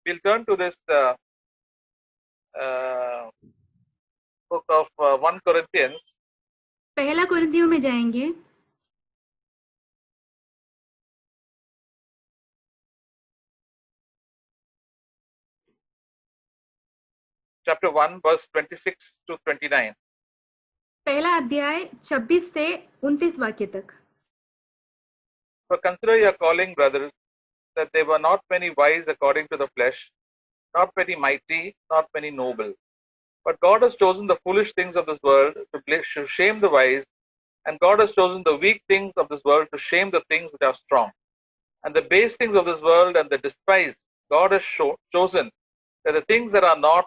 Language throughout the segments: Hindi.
we'll turn to this uh, book of 1 Corinthians. पहला कुरिन्थियों में जाएंगे, chapter 1, verse 26 to 29. पहला अध्याय 26 से 29 वाक्य तक। For consider your calling, brothers, that there were not many wise according to the flesh, not many mighty, not many noble. But God has chosen the foolish things of this world to shame the wise, and God has chosen the weak things of this world to shame the things which are strong. And the base things of this world and the despised God has chosen, that the things that are not,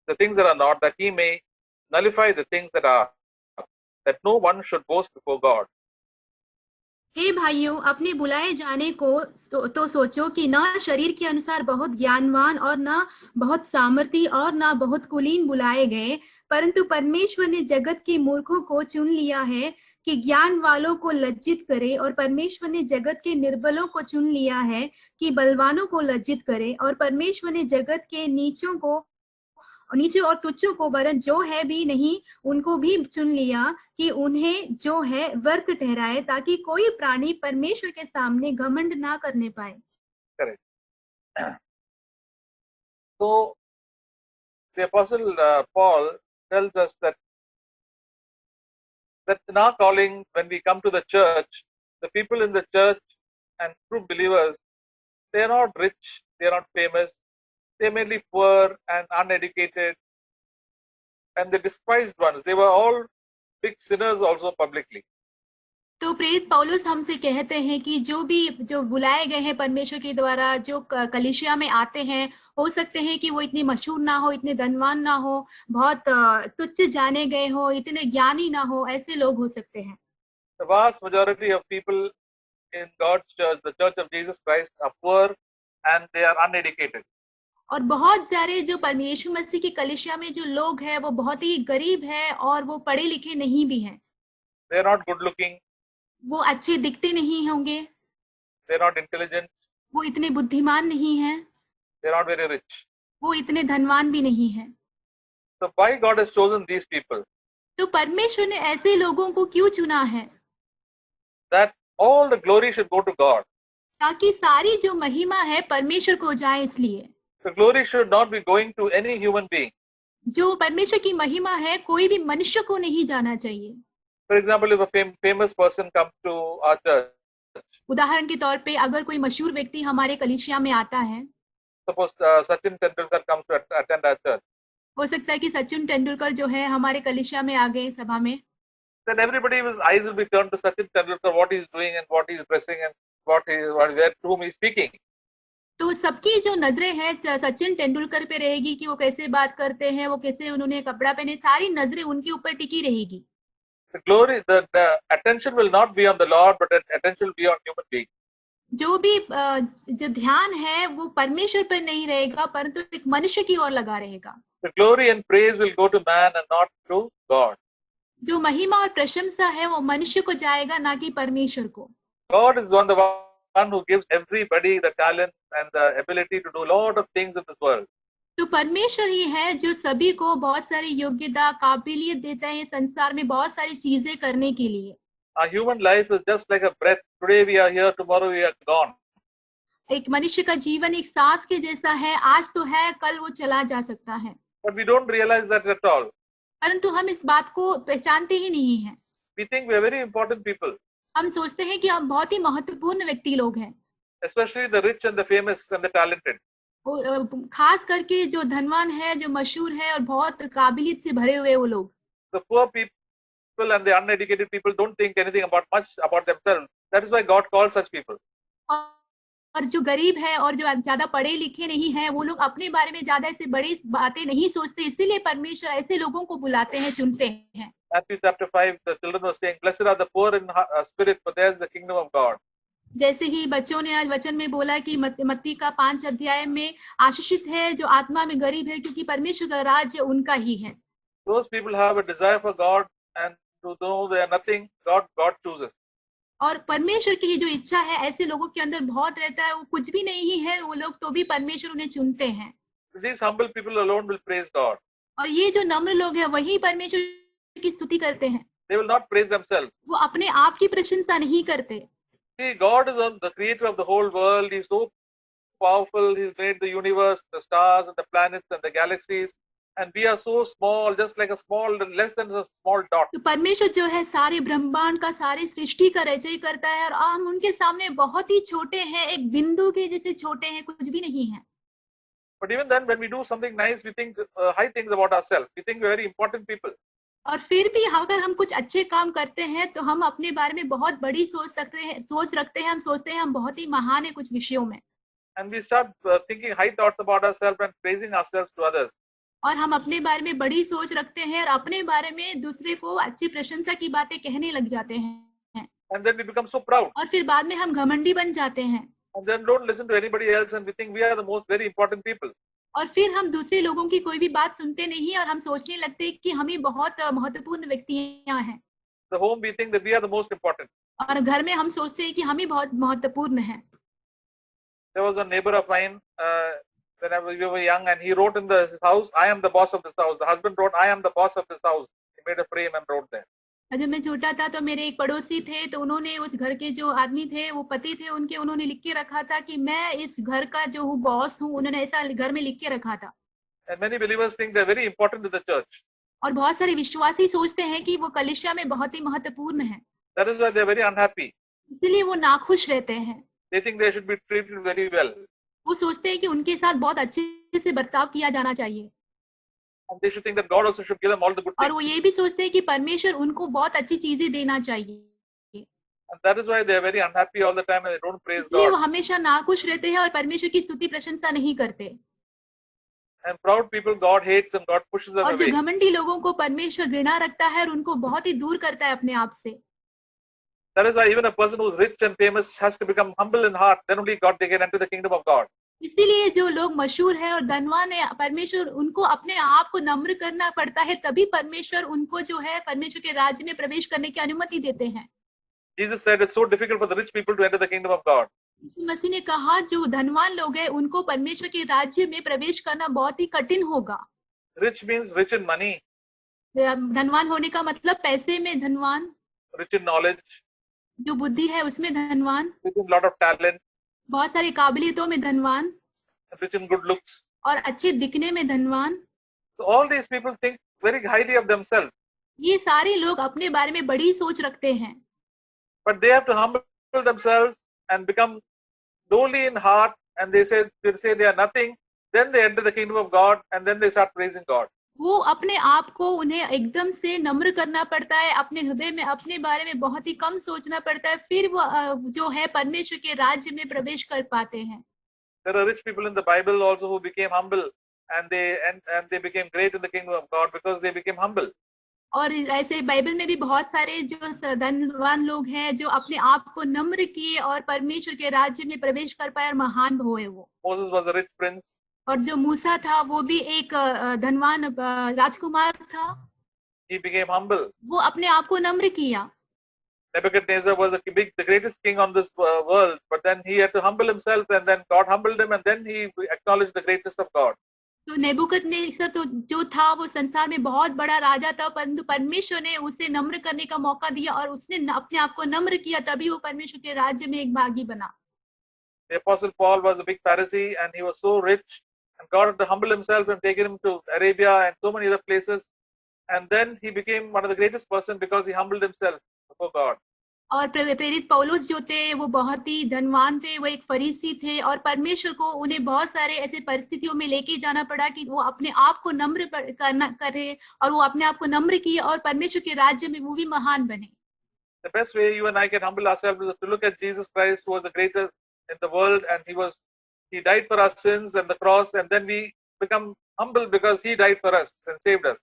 that he may nullify the things that are, that no one should boast before God. हे भाइयों, अपने बुलाए जाने को तो सोचो कि न शरीर के अनुसार बहुत ज्ञानवान और न बहुत सामर्थी और न बहुत कुलीन बुलाए गए, परंतु परमेश्वर ने जगत के मूर्खों को चुन लिया है कि ज्ञान वालों को लज्जित करे, और परमेश्वर ने जगत के निर्बलों को चुन लिया है कि बलवानों को लज्जित करे, और परमेश्वर ने जगत के नीचे और तुच्छों को, वरन जो है भी नहीं उनको भी चुन लिया कि उन्हें जो है व्यर्थ ठहराए, ताकि कोई प्राणी परमेश्वर के सामने घमंड ना करने पाए। Correct. So the apostle Paul tells us that in our calling, when we come to the church, the people in the church and true believers, they are not rich, they are not famous, they are merely poor and uneducated, and the despised ones. They were all big sinners also publicly. तो प्रेरित पौलुस हमसे कहते हैं कि जो बुलाए गए हैं परमेश्वर के द्वारा, जो कलीसिया में आते हैं, हो सकते हैं कि वो इतने मशहूर ना हो, इतने धनवान ना हो, बहुत तुच्छ जाने गए हो, इतने ज्ञानी ना हो, ऐसे लोग हो सकते हैं। The vast majority of people in God's church, the Church of Jesus Christ, are poor and they are uneducated. और बहुत सारे जो परमेश्वर मसीह की कलीसिया में जो लोग हैं, वो बहुत ही गरीब है और वो पढ़े लिखे नहीं भी हैं। They are not good looking. वो अच्छे दिखते नहीं होंगे। They are not intelligent. वो इतने बुद्धिमान नहीं हैं। They are not very rich. वो इतने धनवान भी नहीं हैं। So why God has chosen these people? तो परमेश्वर ने ऐसे लोगों को क्यों चुना है? That all the glory should go to God. ताकि सारी जो महिमा है परमेश्वर को जाए, इसलिए। The glory should not be going to any human being. जो परमेश्वर की महिमा है कोई भी मनुष्य को नहीं जाना चाहिए। For example, if a famous person comes to our church, उदाहरण के तौर पे अगर कोई मशहूर व्यक्ति हमारे कलीसिया में आता है, suppose Sachin Tendulkar comes to attend our church, हो सकता है कि सचिन तेंदुलकर जो है हमारे कलीसिया में आ गए सभा में, then everybody's eyes will be turned to Sachin Tendulkar, what he's doing and what he's dressing and where to whom he's speaking. तो सबकी जो नजरें हैं सचिन तेंदुलकर पे रहेगी कि वो कैसे बात करते हैं, वो कैसे उन्होंने कपड़ा पहने, सारी नजरें उनके ऊपर टिकी रहेगी। The glory, the attention will not be on the Lord, but attention will be on human beings. जो भी जो ध्यान है वो परमेश्वर पर नहीं रहेगा, परंतु एक मनुष्य की ओर लगा रहेगा। The glory and praise will go to man and not to God. जो महिमा और प्रशंसा है वो मनुष्य को जाएगा, ना कि परमेश्वर को। God is the one who gives everybody the talent and the ability to do a lot of things in this world. तो परमेश्वर ही है जो सभी को बहुत सारी योग्यता, काबिलियत देता है संसार में बहुत सारी चीजें करने के लिए। Our human life is just like a breath. Today we are here, tomorrow we are gone. एक मनुष्य का जीवन एक सांस के जैसा है, आज तो है, कल वो चला जा सकता है। But we don't realize that at all. परंतु हम इस बात को पहचानते ही नहीं हैं। We think we are very important people. हम सोचते हैं कि हम बहुत ही महत्वपूर्ण व्यक्ति लोग हैं। Especially the rich and the famous and the talented. खास करके जो धनवान है, जो मशहूर है और बहुत काबिलियत से भरे हुए वो लोग। The poor people and the uneducated people don't think anything much about themselves. That is why God calls such people. और जो गरीब है और जो ज्यादा पढ़े लिखे नहीं है, वो लोग अपने बारे में ज्यादा ऐसे बड़ी बातें नहीं सोचते, इसीलिए परमेश्वर ऐसे लोगों को बुलाते हैं, चुनते हैं। Matthew chapter 5, the children were saying, "Blessed are the poor in spirit, for theirs is the kingdom of God." जैसे ही बच्चों ने आज वचन में बोला कि मत्ती का 5 अध्याय में आशीषित है जो आत्मा में गरीब है, क्योंकि परमेश्वर का राज्य उनका ही है। Those people have a desire for God, and to know they are nothing, God chooses. और परमेश्वर की ये जो इच्छा है ऐसे लोगों के अंदर बहुत रहता है, वो कुछ भी नहीं है वो लोग तो भी परमेश्वर उन्हें चुनते हैं। These humble people alone will praise God. और ये जो नम्र लोग हैं वही परमेश्वर की स्तुति करते हैं, They will not praise themselves. वो अपने आप की प्रशंसा नहीं करते। See, God is the creator of the whole world. He's so powerful. He's made the universe, the stars and the planets and the galaxies. And we are so small, just like a small, less than a small dot. तो परमेश्वर जो है सारे ब्रह्मांड का, सारी सृष्टि का रचय करता है और हम उनके सामने बहुत ही छोटे हैं, एक बिंदु के जैसे छोटे हैं, कुछ भी नहीं है। But even then, when we do something nice, we think high things about ourselves. We think we're very important people. और फिर भी अगर हम कुछ अच्छे काम करते हैं तो हम अपने बारे में बहुत बड़ी सोच रखते हैं, हम सोचते हैं हम बहुत ही महान है कुछ विषयों में। And we start thinking high thoughts about ourselves and praising ourselves to others. और हम अपने बारे में बड़ी सोच रखते हैं और अपने बारे में दूसरे को अच्छी प्रशंसा की बातें कहने लग जाते हैं। And then we become so proud. और फिर बाद में हम घमंडी बन जाते हैं। And then don't listen to anybody else and we think we are the most very important people. और फिर हम दूसरे लोगों की कोई भी बात सुनते नहीं और हम सोचने लगते हैं कि हम ही बहुत महत्वपूर्ण व्यक्तियां हैं। The home we think that we are the most important. और घर में हम सोचते हैं कि हम ही बहुत महत्वपूर्ण हैं। There was a neighbor of mine when we were young, and he wrote in his house, "I am the boss of this house." The husband wrote, "I am the boss of this house." He made a frame and wrote there. जब मैं छोटा था तो मेरे एक पड़ोसी थे, तो उन्होंने उस घर के जो आदमी थे, वो पति थे उनके, उन्होंने लिख के रखा था कि मैं इस घर का जो हूँ बॉस हूँ। उन्होंने ऐसा घर में लिख के रखा था। And many believers think they're very important to the church. और बहुत सारे विश्वासी सोचते हैं कि वो कलीसिया में बहुत ही महत्वपूर्ण है, That is why they're very unhappy. इसीलिए वो नाखुश रहते हैं। They think they should be treated very well. वो सोचते हैं कि उनके साथ बहुत अच्छे से बर्ताव किया जाना चाहिए And they should think that God also should give them all the good और things. वो ये भी सोचते हैं कि परमेश्वर उनको बहुत अच्छी चीजें देना चाहिए। And that is why they are very unhappy all the time and they don't praise इसलिए वो God. हमेशा नाखुश रहते हैं और परमेश्वर की स्तुति प्रशंसा नहीं करते। And proud people, God hates and God pushes them और जो away. घमंडी लोगों को परमेश्वर घृणा रखता है और उनको बहुत ही दूर करता है अपने आप से। That is why even a person who's rich and famous has to become humble in heart. Then only God they can enter the kingdom of God. इसीलिए जो लोग मशहूर है और धनवान है, परमेश्वर उनको अपने आप को नम्र करना पड़ता है, तभी परमेश्वर उनको जो है परमेश्वर के राज्य में प्रवेश करने की अनुमति देते हैं। Jesus said it's so difficult for the rich people to enter the kingdom of God. मसीह ने कहा जो धनवान लोग हैं उनको परमेश्वर के राज्य में प्रवेश करना बहुत ही कठिन होगा। Rich means rich in money, धनवान होने का मतलब पैसे में धनवान, rich in knowledge, जो बुद्धि है उसमें धनवान, rich in lot of talent, बहुत सारी काबिलियतों में धनवान rich in good looks. और अच्छे दिखने में धनवान। So all these people think very highly of themselves, ये सारे लोग अपने बारे में बड़ी सोच रखते हैं, but they have to humble themselves and become lowly in heart, and they say they are nothing. Then they enter the kingdom of God, and then they start praising God. वो अपने आप को उन्हें एकदम से नम्र करना पड़ता है, अपने हृदय में अपने बारे में बहुत ही कम सोचना पड़ता है, फिर वो जो है परमेश्वर के राज्य में प्रवेश कर पाते हैं। There are rich people in the Bible also who became humble, and they became great in the kingdom of God because they became humble. और ऐसे बाइबल में भी बहुत सारे जो धनवान लोग हैं जो अपने आप को नम्र किए और परमेश्वर के राज्य में प्रवेश कर पाए और महान हुए। वो Moses was a rich prince. और जो मूसा था वो भी एक धनवान राजकुमार था। He became humble. वो अपने आप को नम्र किया। Nebuchadnezzar was the greatest king on this world, but then he had to humble himself, and then God humbled him, and then he acknowledged the greatness of God. तो नेबुकदनेस्सर तो जो था वो संसार में बहुत बड़ा राजा था, परंतु परमेश्वर ने उसे नम्र करने का मौका दिया और उसने अपने आप को नम्र किया, तभी वो परमेश्वर के राज्य में एक भागी बना। The Apostle Paul was a big Pharisee, and he was so rich, and God had to humble himself and taken him to Arabia and so many other places, and then he became one of the greatest person because he humbled himself before God. और प्रेरित पौलुस जो थे वो बहुत ही धनवान थे, वो एक फरीसी थे और परमेश्वर को उन्हें बहुत सारे ऐसे परिस्थितियों में लेके जाना पड़ा कि वो अपने आप को नम्र करे और वो अपने आप को नम्र किए और परमेश्वर के राज्य में वो भी महान बने। The best way you and I can humble ourselves is to look at Jesus Christ, who was the greatest in the world, and he died for our sins and the cross, and then we become humble because he died for us and saved us.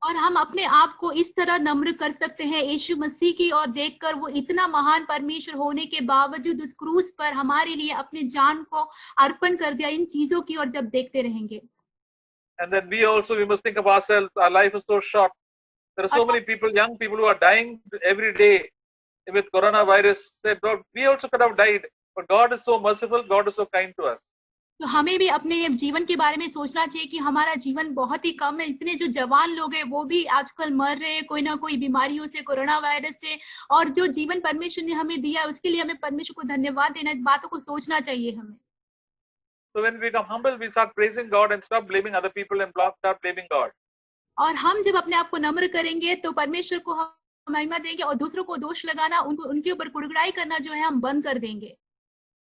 और हम अपने आप को इस तरह नम्र कर सकते हैं यीशु मसीह की और देखकर वो इतना महान परमेश्वर होने के बावजूद उस क्रूस पर हमारे लिए अपने जान को अर्पण कर दिया, इन चीजों की और जब देखते रहेंगे। And then we must think of ourselves. Our life is so short. There are so many people, young people, who are dying every day, with coronavirus said, "Lord, we also could have died, but God is so merciful, God is so kind to us." तो हमें भी अपने जीवन के बारे में सोचना चाहिए कि हमारा जीवन बहुत ही कम है। इतने जो जवान लोग हैं वो भी आजकल मर रहे हैं कोई ना कोई बीमारियों से, कोरोना वायरस से, और जो जीवन परमेश्वर ने हमें दिया उसके लिए हमें परमेश्वर को धन्यवाद देना, इस बातों को सोचना चाहिए हमें। So when we become humble, we start praising God and stop blaming other people and start blaming God. और हम जब अपने आप को नम्र करेंगे तो परमेश्वर को हम महिमा देंगे और दूसरों को दोष लगाना, उनके ऊपर कुड़कुड़ाई करना जो है हम बंद कर देंगे।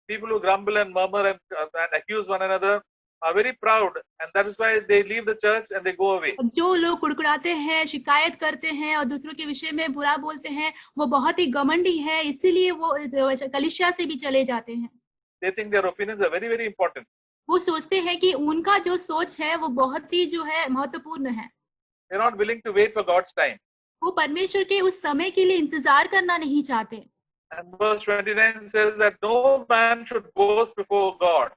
People who grumble and murmur and accuse one another are very proud, and that is why they leave the church and they go away. जो लोग कुड़कुड़ाते हैं, शिकायत करते हैं और दूसरों के विषय में बुरा बोलते हैं, वो बहुत ही घमंडी है, इसीलिए वो कलीसिया से भी चले जाते हैं। They think their opinions are very, very important. वो सोचते हैं कि उनका जो सोच है वो बहुत ही जो है महत्वपूर्ण है। They're not willing to wait for God's time. वो परमेश्वर के उस समय के लिए इंतजार करना नहीं चाहते। And verse 29 says that no man should boast before God.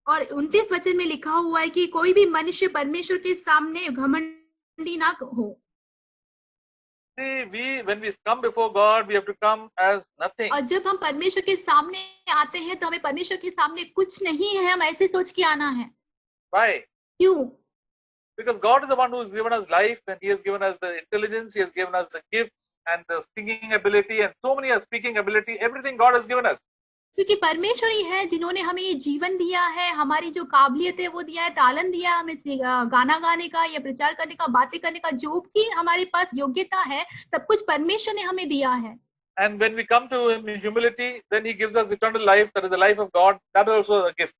और 29 वचन में लिखा हुआ है कि कोई भी मनुष्य परमेश्वर के सामने घमंडी ना हो। See, when we come before God, we have to come as nothing. और जब हम परमेश्वर के सामने आते हैं तो हमें परमेश्वर के सामने कुछ नहीं है, हम ऐसे सोच के आना है। Why? क्यों? Because God is the one who has given us life, and He has given us the intelligence, He has given us the gifts and the singing ability, and so many are speaking ability. Everything God has given us. क्योंकि परमेश्वर ही है जिन्होंने हमें ये जीवन दिया है, हमारी जो काबिलियत है वो दिया है, तालन दिया है हमें गाना गाने का या प्रचार करने का, बातें करने का, जो भी हमारे पास योग्यता है सब कुछ परमेश्वर ने हमें दिया है। And when we come to Him in humility, then He gives us eternal life, that is the life of God. That is also a gift.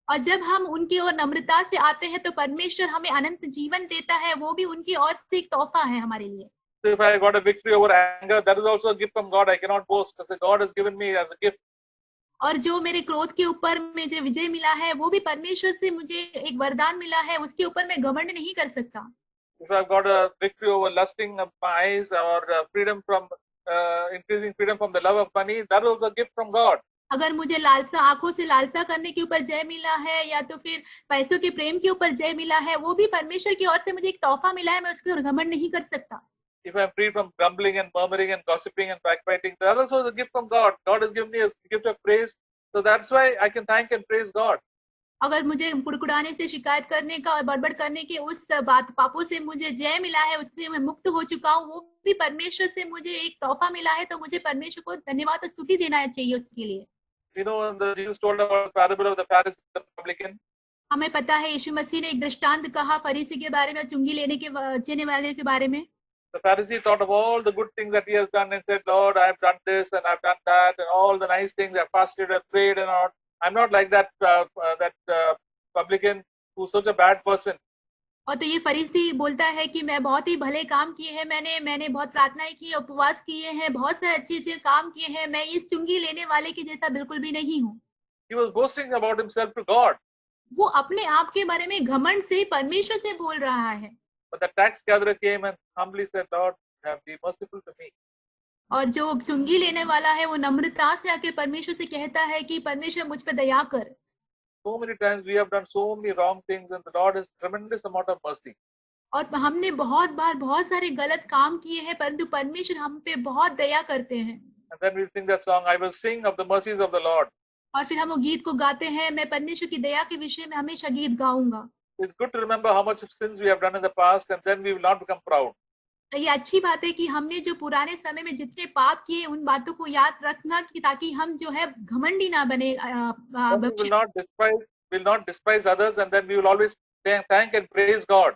और जब हम उनकी ओर नम्रता से आते हैं तो परमेश्वर हमें अनंत जीवन देता है, वो भी उनकी ओर से एक तोहफा है हमारे लिए। So if I got a victory over anger, that is also a gift from God. I cannot boast because God has given me as a gift. और जो मेरे क्रोध के ऊपर मुझे विजय मिला है वो भी परमेश्वर से मुझे एक वरदान मिला है, उसके ऊपर मैं घमंड नहीं कर सकता। If I've got a victory over lusting of my eyes or freedom from increasing freedom from the love of money, that is a gift from God. अगर मुझे लालसा, आंखों से लालसा करने के ऊपर जय मिला है या तो फिर पैसों के प्रेम के ऊपर जय मिला है, वो भी परमेश्वर की ओर से मुझे एक तोहफा मिला है, मैं उसके ऊपर घमंड नहीं कर सकता। If I'm free from grumbling and murmuring and gossiping and backbiting, that also is a gift from God. God has given me a gift of praise, so that's why I can thank and praise God. अगर मुझे कुड़कुड़ाने से, शिकायत करने का और बड़बड़ करने के उस बात पापों से मुझे जय मिला है, उससे मैं मुक्त हो चुका हूँ, वो भी परमेश्वर से मुझे एक तोहफा मिला है, तो मुझे परमेश्वर को धन्यवाद और स्तुति देना चाहिए उसके लिए। You know, Jesus told about the parable of the Pharisee and the publican. हमें पता है यीशु मसीह ने एक दृष्टांत कहा फरीसी के बारे में, चुंगी लेने वाले के बारे में। The Pharisee thought of all the good things that he has done and said, Lord, I have done this and I've done that and all the nice things. I've fasted, I've prayed and all. I'm not like that publican who's such a bad person. और तो ये फरीसी बोलता है कि मैं बहुत ही भले काम किए हैं, मैंने बहुत प्रार्थनाएं की, उपवास किए हैं, बहुत सारे अच्छे काम किए हैं, मैं इस चुंगी लेने वाले की जैसा बिल्कुल भी नहीं हूँ। He was boasting about himself to God. वो अपने आप के बारे में घमंड से परमेश्वर से बोल रहा है। But the tax gatherer came and humbly said, Lord, be merciful to me. और जो चुंगी लेने वाला है वो नम्रता से आके परमेश्वर से कहता है कि परमेश्वर मुझ पे दया कर। So many times we have done so many wrong things and the Lord has tremendous amount of mercy. और हमने बहुत बार बहुत सारे गलत काम किए हैं, परंतु परमेश्वर हम पे बहुत दया करते हैं। And then we sing that song, I will sing of the mercies of the Lord. और फिर हम वो गीत को गाते हैं, मैं परमेश्वर की दया के विषय में हमेशा गीत गाऊंगा। It's good to remember how much sins we have done in the past and then we will not become proud. ये अच्छी बात है कि हमने जो पुराने समय में जितने पाप किए उन बातों को याद रखना कि ताकि हम जो है घमंडी ना बने। We will not despise others and then we will always thank and praise God.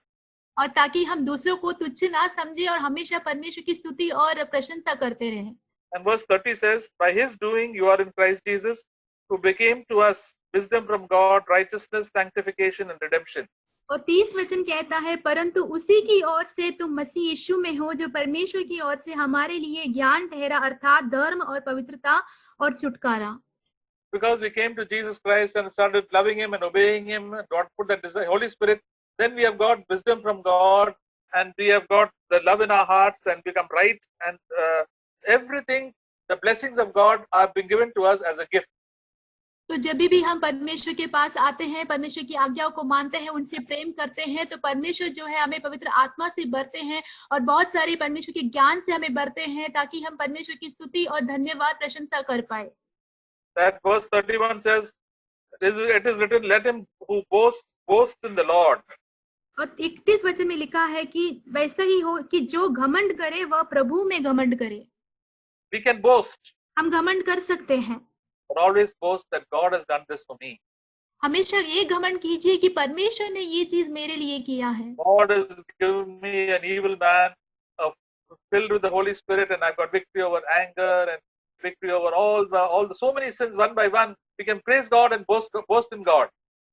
और ताकि हम दूसरों को तुच्छ ना समझे और हमेशा परमेश्वर की स्तुति और प्रशंसा करते रहें। And verse 30 says, by his doing you are in Christ Jesus, who became to us wisdom from God, righteousness, sanctification and redemption. और 30 वचन कहता है, परंतु उसी की ओर से तुम मसीह यीशु में हो, जो परमेश्वर की ओर से हमारे लिए ज्ञान ठहरा, अर्थात धर्म और पवित्रता और छुटकारा। Because we came to Jesus Christ and started loving him and obeying him, God put the Holy Spirit, then we have got wisdom from God and we have got the love in our hearts and become right, and everything, the blessings of God have been given to us as a gift. तो जब भी हम परमेश्वर के पास आते हैं, परमेश्वर की आज्ञाओं को मानते हैं, उनसे प्रेम करते हैं, तो परमेश्वर जो है हमें पवित्र आत्मा से भरते हैं और बहुत सारे परमेश्वर के ज्ञान से हमें भरते हैं, ताकि हम परमेश्वर की स्तुति और धन्यवाद प्रशंसा कर पाए। That verse 31 says, it is written, let him who boast in the Lord. और 31 वचन में लिखा है कि वैसा ही हो कि जो घमंड करे वह प्रभु में घमंड करे। We can boast, हम घमंड कर सकते हैं, but always boast that God has done this for me. हमेशा ये घमंड कीजिए कि परमेश्वर ने ये चीज मेरे लिए किया है। God has given me an evil man, filled with the Holy Spirit, and I've got victory over anger and victory over all the so many sins one by one. We can praise God and boast in God.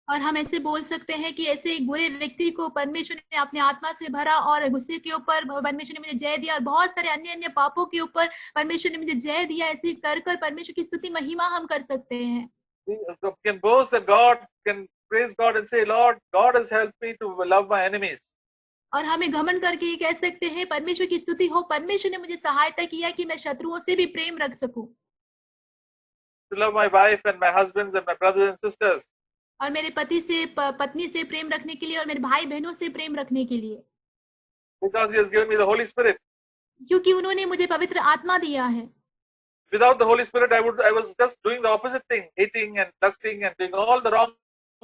और हम ऐसे बोल सकते हैं कि ऐसे एक बुरे व्यक्ति को परमेश्वर ने अपने आत्मा से भरा और गुस्से के ऊपर परमेश्वर ने मुझे जय दिया, और बहुत सारे अन्य अन्य पापों के ऊपर परमेश्वर ने मुझे जय दिया। ऐसे कर कर परमेश्वर की स्तुति महिमा हम कर सकते हैं। We can boast that God can praise God and say, Lord, God has helped me to love my enemies. और हमें घमंड करके ये कह सकते हैं, परमेश्वर की स्तुति हो, परमेश्वर ने मुझे सहायता किया कि मैं शत्रुओं से भी प्रेम रख सकूं, To love my wife and my husbands and my brothers and sisters. और मेरे पति से पत्नी से प्रेम रखने के लिए और मेरे भाई बहनों से प्रेम रखने के लिए, Because He has given me the Holy Spirit. क्योंकि उन्होंने मुझे पवित्र आत्मा दिया है। Without the Holy Spirit, I was just doing the opposite thing, hating and lusting and doing all the wrong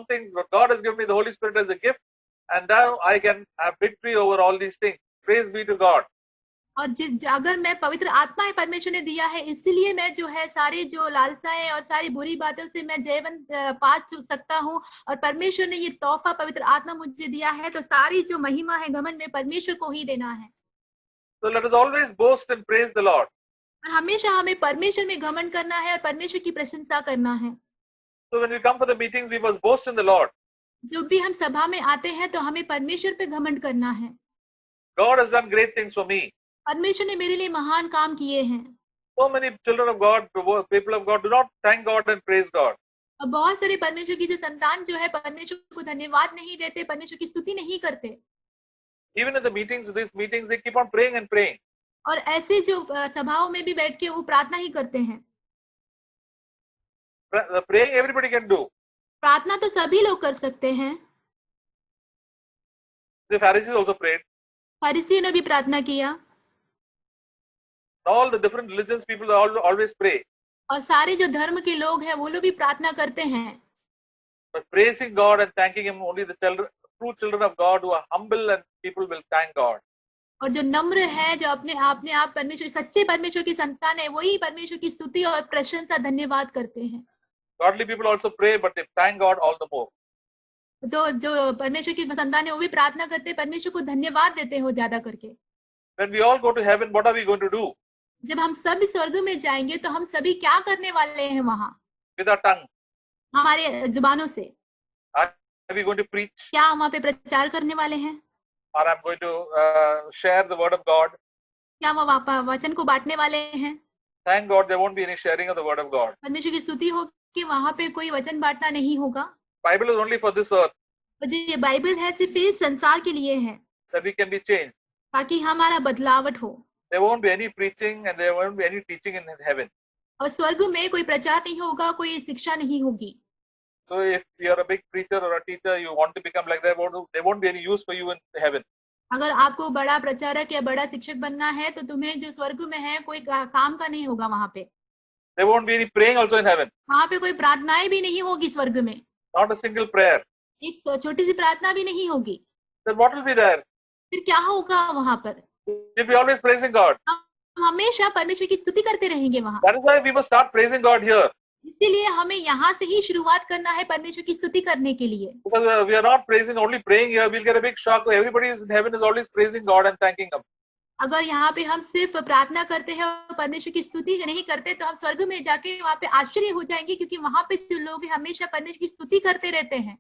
things. But God has given me the Holy Spirit as a gift, and now I can have victory over all these things. Praise be to God. और अगर मैं पवित्र आत्मा परमेश्वर ने दिया है, इसलिए मैं जो है सारे जो लालसाएं और सारी बुरी बातों से मैं जयवंत पा सकता हूँ, और परमेश्वर ने ये तोहफा पवित्र आत्मा मुझे दिया है, तो सारी जो महिमा है घमंड में परमेश्वर को ही देना है। So let us always boast and praise the Lord. और हमेशा हमें परमेश्वर में घमंड करना है और परमेश्वर की प्रशंसा करना है। So when we come for the meetings, we must boast in the Lord. जब भी हम सभा में आते हैं तो हमें परमेश्वर पे घमंड करना है। God has done great things for me. परमेश्वर ने मेरे लिए महान काम किए हैं। So many children of God, people of God, do not thank God and praise God. और बहुत सारे परमेश्वर की जो संतान जो है परमेश्वर को धन्यवाद नहीं देते, परमेश्वर की स्तुति नहीं करते। Even in the meetings, these meetings, they keep on praying and praying. और ऐसे जो सभाओं में भी बैठ के वो प्रार्थना ही करते हैं। Praying everybody can do. प्रार्थना तो सभी लोग कर सकते हैं। The Pharisees also prayed. फरीसियों ने भी प्रार्थना किया। All the different religions, people always pray. और सारे जो धर्म के लोग हैं वो लोग भी प्रार्थना करते हैं। But praising God and thanking Him, only the true children of God who are humble and people will thank God. और जो नम्र है, जो अपने आप परमेश्वर सच्चे परमेश्वर की संतान है, वही परमेश्वर की स्तुति और प्रशंसा धन्यवाद करते हैं। Godly people also pray, but they thank God all the more. तो जो परमेश्वर की संतान है वो भी प्रार्थना करते हैं, परमेश्वर को धन्यवाद देते हो ज्यादा करके। When we all go to heaven, what are we going to do? जब हम सब स्वर्ग में जाएंगे तो हम सभी क्या करने वाले हैं वहां? With our tongue, हमारे जुबानों से are we going to preach? क्या हम वहाँ पे प्रचार करने वाले हैं? Or I'm going to share the word of God? क्या वो वचन को बांटने वाले हैं? Thank God, there won't be any sharing of the word of God. परमेश्वर की स्तुति हो कि वहाँ पे कोई वचन बांटना नहीं होगा। Bible is only for this earth, और जो ये बाइबल है सिर्फ इस संसार के लिए है, that we can be changed. ताकि हमारा बदलावट हो। There won't be any preaching and there won't be any teaching in heaven. और स्वर्ग में कोई प्रचार नहीं होगा, कोई शिक्षा नहीं होगी। So if you're a big preacher or a teacher, you want to become like that, there won't be any use for you in heaven. अगर आपको बड़ा प्रचारक या बड़ा शिक्षक बनना है तो तुम्हें जो स्वर्ग में है कोई काम का नहीं होगा वहाँ पे। There won't be any praying also in heaven. वहाँ पे कोई प्रार्थनाएं भी नहीं होगी स्वर्ग में। Not a single prayer. एक छोटी सी प्रार्थना भी नहीं होगी। Then what will be there? फिर क्या होगा वहाँ पर? You'll be always praising God. हम हमेशा परमेश्वर की स्तुति करते रहेंगे वहाँ। That is why we must start praising God here. इसीलिए हमें यहाँ से ही शुरुआत करना है परमेश्वर की स्तुति करने के लिए। Because we are not praising, only praying here, we'll get a big shock. Everybody is in heaven is always praising God and thanking Him. अगर यहाँ पे हम सिर्फ प्रार्थना करते हैं और परमेश्वर की स्तुति नहीं करते तो हम स्वर्ग में जाके वहाँ पे आश्चर्य हो जाएंगे, क्योंकि वहाँ पे जो लोग हैं हमेशा परमेश्वर की स्तुति करते रहते हैं।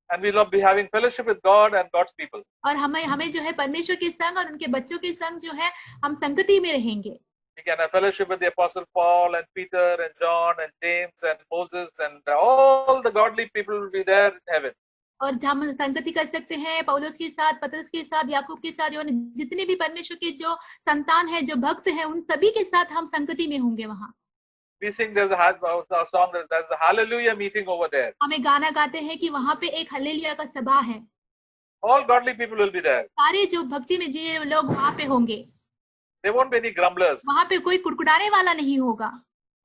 And we'll be having fellowship with God and God's people. और हमें जो है परमेश्वर के संग और उनके बच्चों के संग जो है हम संगति में रहेंगे। We can have fellowship with the Apostle Paul and Peter and John and James and Moses and all the godly people will be there in heaven. और हम संगति कर सकते हैं पौलुस के साथ, पतरस के साथ, याकूब के साथ, जितने भी परमेश्वर के जो संतान है, जो भक्त हैं, उन सभी के साथ हम संगति में होंगे वहाँ। We sing, there's a song, there's a hallelujah meeting over there. हमें गाना गाते हैं कि वहां पे एक हल्लेलुया का सभा है, All godly people will be there. सारे जो भक्ति में जिए लोग वहां पे होंगे, There won't be any grumblers. वहां पे कोई कुड़कुड़ाने वाला नहीं होगा,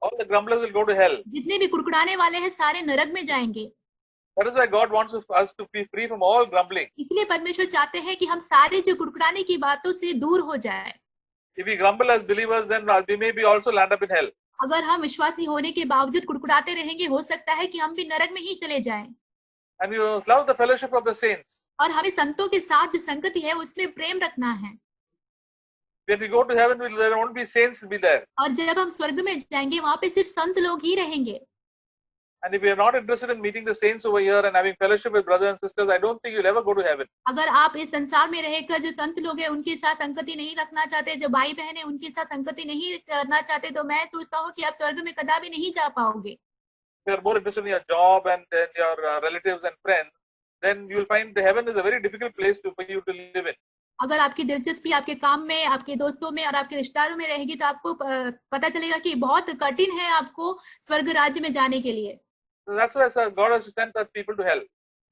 All the grumblers will go to hell. जितने भी कुड़कुड़ाने वाले हैं सारे नरक में जाएंगे। That is why God wants us to be free from all grumbling. इसलिए परमेश्वर चाहते हैं कि हम सारे जो कुड़कुड़ाने की बातों से दूर हो जाए। If we grumble as believers, then we may be also land up in hell. अगर हम विश्वासी होने के बावजूद कुड़कुड़ाते रहेंगे, हो सकता है कि हम भी नरक में ही चले जाएं। And we must love the fellowship of the saints. और हमें संतों के साथ जो संगति है उसमें प्रेम रखना है। When we go to heaven, there won't be saints will be there. और जब हम स्वर्ग में जाएंगे वहां पे सिर्फ संत लोग ही रहेंगे। And if we are not interested in meeting the saints over here and having fellowship with brothers and sisters, I don't think you'll ever go to heaven. अगर आप इस संसार में रहकर जो संत लोग हैं उनके साथ संगति नहीं रखना चाहते, जो भाई बहन है उनके साथ संगति नहीं करना चाहते, तो मैं सोचता हूँ कि आप स्वर्ग में कदापि नहीं जा पाओगे। If you are more interested in your job and your relatives and friends, then you will find the heaven is a very difficult place for you to live in. अगर आपकी दिलचस्पी आपके काम में, आपके दोस्तों में और आपके रिश्तेदारों में रहेगी तो आपको पता चलेगा कि बहुत कठिन है आपको स्वर्ग राज्य में जाने के लिए। So that's why God has to send such people to hell.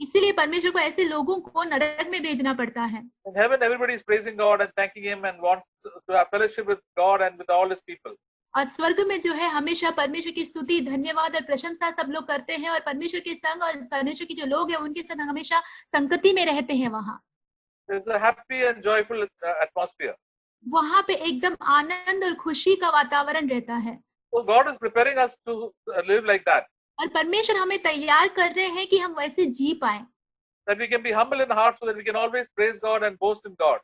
इसीलिए परमेश्वर को ऐसे लोगों को नरक में भेजना पड़ता है। In heaven, everybody is praising God and thanking Him and wants to have fellowship with God and with all His people. और स्वर्ग में जो है हमेशा परमेश्वर की स्तुति, धन्यवाद और प्रशंसा सब लोग करते हैं और परमेश्वर के संग और परमेश्वर की जो लोग हैं उनके साथ हमेशा संगति में रहते हैं। There's a happy and joyful atmosphere. वहां पे एकदम आनंद और खुशी का वातावरण रहता है। So God is preparing us to live like that. और परमेश्वर हमें तैयार कर रहे हैं कि हम वैसे जी पाए, That we can be humble in heart so that we can always praise God and boast in God.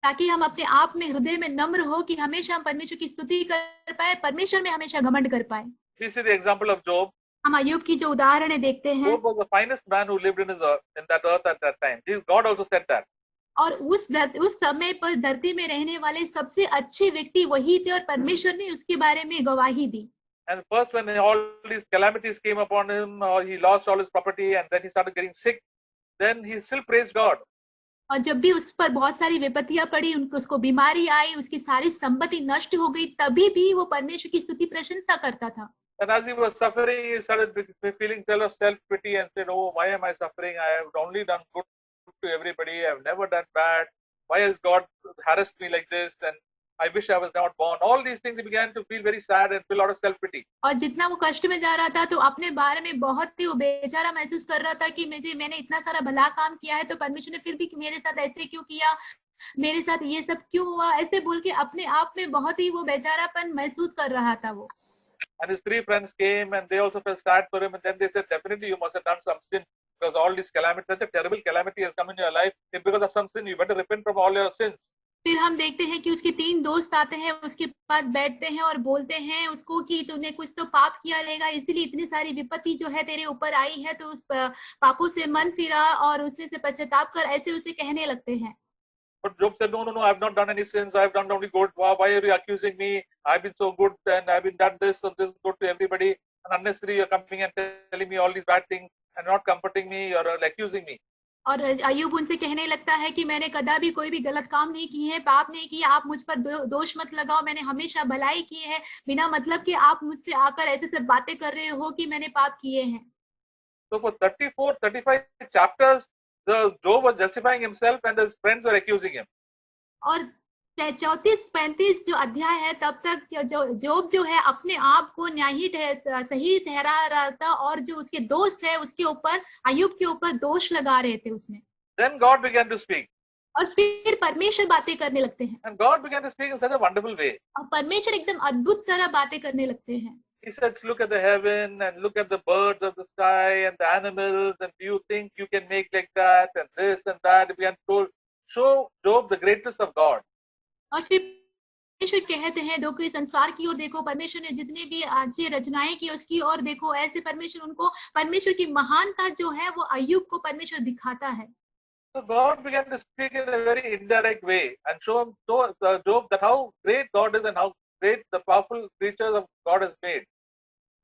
ताकि हम अपने आप में हृदय में नम्र हो कि हमेशा हम परमेश्वर की स्तुति कर पाए, परमेश्वर में हमेशा घमंड कर पाए। We see the example of Job. हम अय्यूब की जो उदाहरण देखते हैं, Job was the finest man who lived in that earth at that time. God also said that. और उस समय पर धरती में रहने वाले सबसे अच्छे व्यक्ति वही थे और परमेश्वर ने उसके बारे में गवाही दी। And first, when all these calamities came upon him, or he lost all his property, and then he started getting sick, then he still praised God. और जब भी उस पर बहुत सारी विपत्तियां पड़ी, उसको बीमारी आई, उसकी सारी संपत्ति नष्ट हो गई, तभी भी वो परमेश्वर की स्तुति प्रशंसा करता था। And as he was suffering, he started feeling self-pity and said, "Oh, why am I suffering? I have only done good to everybody. I have never done bad. Why has God harassed me like this? And I wish I was not born." All these things, he began to feel very sad and feel a lot of self-pity. और जितना वो कष्ट में जा रहा था तो अपने बारे में बहुत ही वो बेचारा महसूस कर रहा था कि मैंने इतना सारा भला काम किया है तो परमेश्वर ने फिर भी मेरे साथ ऐसे क्यों किया, मेरे साथ ये सब क्यों हुआ, ऐसे बोल के अपने आप में बहुत ही वो बेचारापन महसूस कर रहा था वो। And his three friends came and they also felt sad for him, and then they said, "Definitely you must have done some sin, because all these calamities, such a terrible calamity has come in your life. If because of some sin, you better repent from all your sins." फिर हम देखते हैं कि उसके 3 दोस्त आते हैं, उसके पास बैठते हैं और बोलते हैं उसको कि तूने कुछ तो पाप किया रहेगा, इसलिए इतनी सारी विपत्ति जो है तेरे ऊपर आई है, तो उस पापों से मन फिरा और उसमें से पश्चाताप कर, ऐसे उसे कहने लगते हैं। But Job said, "No, I've not done any sins. I've done only good. Why are you accusing me? I've been so good and I've been done this and this good to everybody. And unnecessarily you're coming and telling me all these bad things and not comforting me. You're accusing me." और अय्यूब उनसे कहने लगता है कि मैंने कदापि कोई भी गलत काम नहीं की है, पाप नहीं किया, आप मुझ पर दोष मत लगाओ, मैंने हमेशा भलाई की है, बिना मतलब कि आप मुझसे आकर ऐसे सब बातें कर रहे हो कि मैंने पाप किए हैं। So for 34-35 chapters, Job was justifying himself and his friends were accusing him. और 34-35 जो अध्याय है तब तक जोब जो है अपने आप को सही ठहरा रहा था और जो उसके दोस्त है उसके ऊपर, अय्यूब के ऊपर दोष लगा रहे थे उसमें। Then God began to speak. और फिर परमेश्वर बातें करने लगते हैं। And God began to speak in such a wonderful way. और परमेश्वर एकदम अद्भुत तरह बातें करने लगते हैं। He said, "Look at the heaven and look at the birds of the sky and the animals, and do you think you can make like that and this and that?" He began to show Job the greatness of God. और फिर परमेश्वर कहते हैं, देखो इस संसार की ओर देखो, परमेश्वर ने जितने भी अच्छी रचनाएं की उसकी ओर देखो, ऐसे परमेश्वर उनको, परमेश्वर की महानता जो है वो अय्यूब को परमेश्वर दिखाता है। So God began to speak in a very indirect way and show Job that how great God is and how great the powerful creatures of God has made.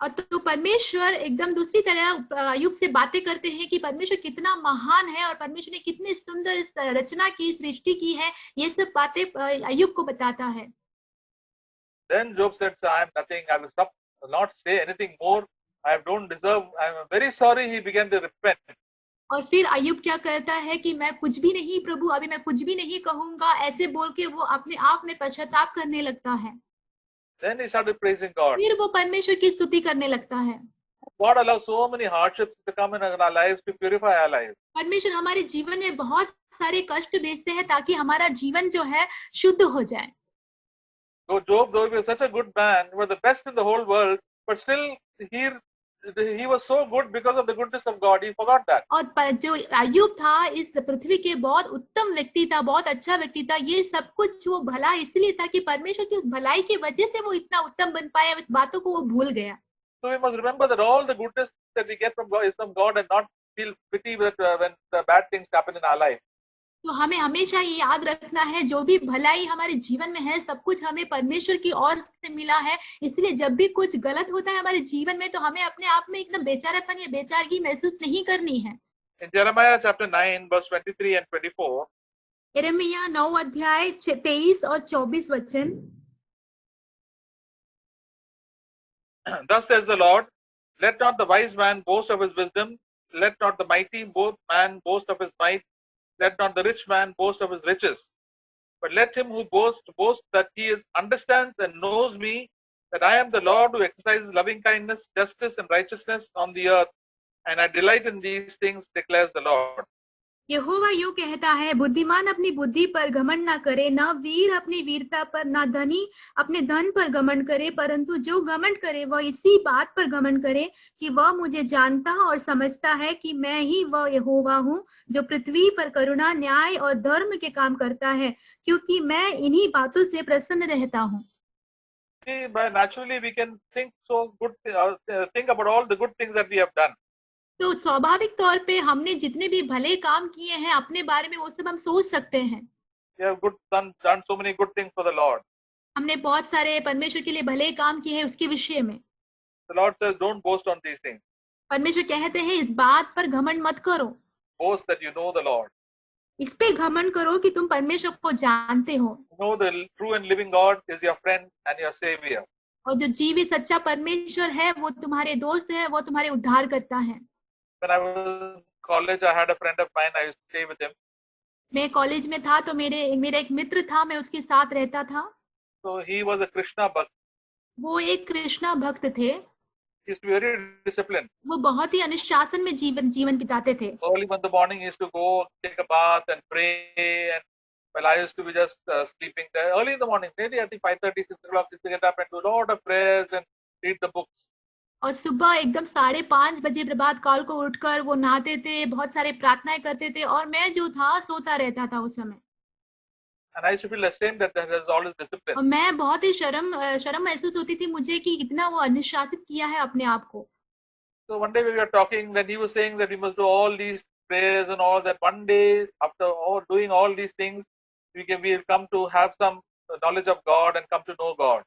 और तो परमेश्वर एकदम दूसरी तरह अय्यूब से बातें करते हैं कि परमेश्वर कितना महान है और परमेश्वर ने कितनी सुंदर रचना की, सृष्टि की है, ये सब बातें अय्यूब को बताता है। Then Job said, "I am nothing. I will stop not say anything more. I don't deserve. I'm very sorry. He began to repent. और फिर अय्यूब क्या कहता है कि मैं कुछ भी नहीं प्रभु, अभी मैं कुछ भी नहीं कहूंगा, ऐसे बोल के वो अपने आप में पश्चाताप करने लगता है। Then he started praising God. फिर वो परमेश्वर की स्तुति करने लगता है। God allows so many hardships to come in our lives to purify our lives. परमेश्वर हमारे जीवन में बहुत सारे कष्ट भेजते हैं ताकि हमारा जीवन जो है शुद्ध हो जाए। So Job, though he was such a good man, he was the best in the whole world, but still he was so good because of the goodness of God. He forgot that. और जो अय्यूब था इस पृथ्वी के बहुत उत्तम व्यक्ति था, बहुत अच्छा व्यक्ति था। ये सब कुछ वो भला इसलिए था कि परमेश्वर की उस भलाई की वजह से वो इतना उत्तम बन पाया, इस बातों को वो भूल गया। So we must remember that all the goodness that we get from God is from God, and not feel pity when the bad things happen in our life. तो हमें हमेशा ये याद रखना है, जो भी भलाई हमारे जीवन में है सब कुछ हमें परमेश्वर की ओर से मिला है। इसलिए जब भी कुछ गलत होता है हमारे जीवन में तो हमें अपने आप में एकदम बेचारापन या बेचारगी महसूस नहीं करनी है। In Jeremiah chapter 9 verse 23 and 24, यिर्मयाह 9 अध्याय 23 और 24 वचन, thus says the Lord, let not the wise man boast of his wisdom, let not the mighty man boast of his might, let not the rich man boast of his riches, but let him who boast that he understands and knows me, that I am the Lord who exercises loving kindness, justice and righteousness on the earth, and I delight in these things, declares the Lord. यहोवा यूं कहता है, बुद्धिमान अपनी बुद्धि पर घमंड न करे, न वीर अपनी वीरता पर, न धनी अपने धन पर घमंड करे, परंतु जो घमंड करे वह इसी बात पर घमंड करे कि वह मुझे जानता और समझता है कि मैं ही वह यहोवा हूँ जो पृथ्वी पर करुणा, न्याय और धर्म के काम करता है, क्योंकि मैं इन्हीं बातों से प्रसन्न रहता हूँ। But naturally we can think think about all the good things that we have done. तो स्वाभाविक तौर पे हमने जितने भी भले काम किए हैं अपने बारे में वो सब हम सोच सकते हैं। We have done so many good things for the Lord. हमने बहुत सारे परमेश्वर के लिए भले काम किए हैं उसके विषय में। The Lord says, don't boast on these things. परमेश्वर कहते हैं इस बात पर घमंड मत करो। Boast that you know the Lord. इस पे घमंड करो कि तुम परमेश्वर को जानते हो। Know the true and living God is your friend and your savior. और जो जीवित सच्चा परमेश्वर है वो तुम्हारे दोस्त है, वो तुम्हारे उद्धार करता है। When I was in college, I had a friend of mine. I used to stay with him. मैं कॉलेज में था तो मेरा एक मित्र था, मैं उसके साथ रहता था। So he was a Krishna Bhakt. वो एक कृष्णा भक्त थे। He used to be very disciplined. वो बहुत ही अनुशासन में जीवन बिताते थे। Early in the morning, he used to go take a bath and pray. And well, I used to be just sleeping there. Early in the morning, maybe I think 5:30, 6 o'clock, he used to get up and do a lot of prayers and read the books. और सुबह एकदम 5:30 बजे प्रभात काल को उठकर वो नहाते थे, बहुत सारे प्रार्थनाएं करते थे और मैं जो था सोता रहता था उस समय। And I used to feel ashamed that there is all this discipline. और मैं बहुत ही शर्म महसूस होती थी मुझे कि कितना वो अनुशासित किया है अपने आप को। So one day we were talking, then he was saying that we must do all these prayers and all that. One day, after doing all these things, we will come to have some knowledge of God and come to know God.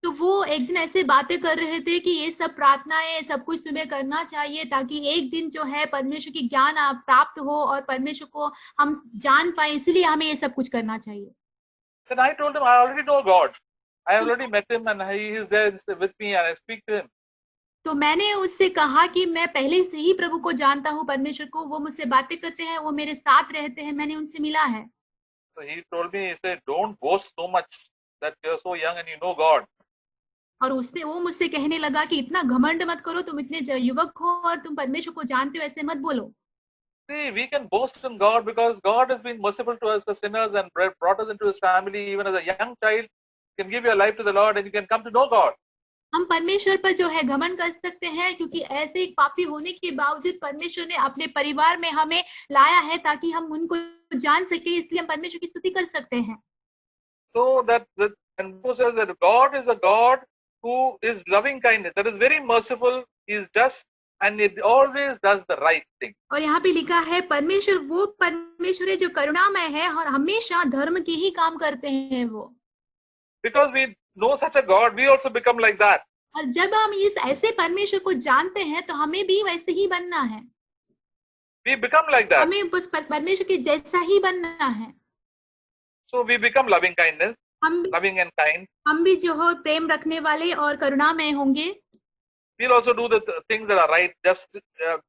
तो वो एक दिन ऐसे बातें कर रहे थे कि ये सब प्रार्थनाएं सब कुछ तुम्हें करना चाहिए ताकि एक दिन जो है परमेश्वर की ज्ञान प्राप्त हो और परमेश्वर को हम जान पाए, इसलिए हमें ये सब कुछ करना चाहिए। Then I told him, I already know God. I have already met him and he is there with me and I speak to him. तो मैंने उससे कहा कि मैं पहले से ही प्रभु को जानता हूँ, परमेश्वर को, वो मुझसे बातें करते हैं, वो मेरे साथ रहते हैं, मैंने उनसे मिला है। So he told me, he said, don't boast so much that you're so young and you know God. और वो मुझसे कहने लगा कि इतना घमंड मत करो, तुम इतने युवक हो और तुम परमेश्वर को जानते हो, ऐसे मत बोलो। See, we can boast in God because God has been merciful to us as sinners and brought us into his family. Even as a young child, you can give your life to the Lord and you can come to know God. हम परमेश्वर पर जो है घमंड कर सकते हैं क्योंकि ऐसे एक पापी होने के बावजूद परमेश्वर ने अपने परिवार में हमें लाया है ताकि हम उनको जान सके, इसलिए हम परमेश्वर की स्तुति कर सकते हैं। So that and Moses says that God is a God who is loving kindness, that is very merciful, he is just and it always does the right thing. और यहाँ पे लिखा है परमेश्वर वो परमेश्वर है जो करुणामय है और हमेशा धर्म के ही काम करते हैं वो। Because we know such a God, we also become like that. और जब हम इस ऐसे परमेश्वर को जानते हैं तो हमें भी वैसे ही बनना है। We become like that. हमें बस परमेश्वर के जैसा ही बनना है। So we become loving kindness. हम loving and kind. हम भी जो हो प्रेम रखने वाले और करुणामय होंगे. We'll also do the things that are right. Just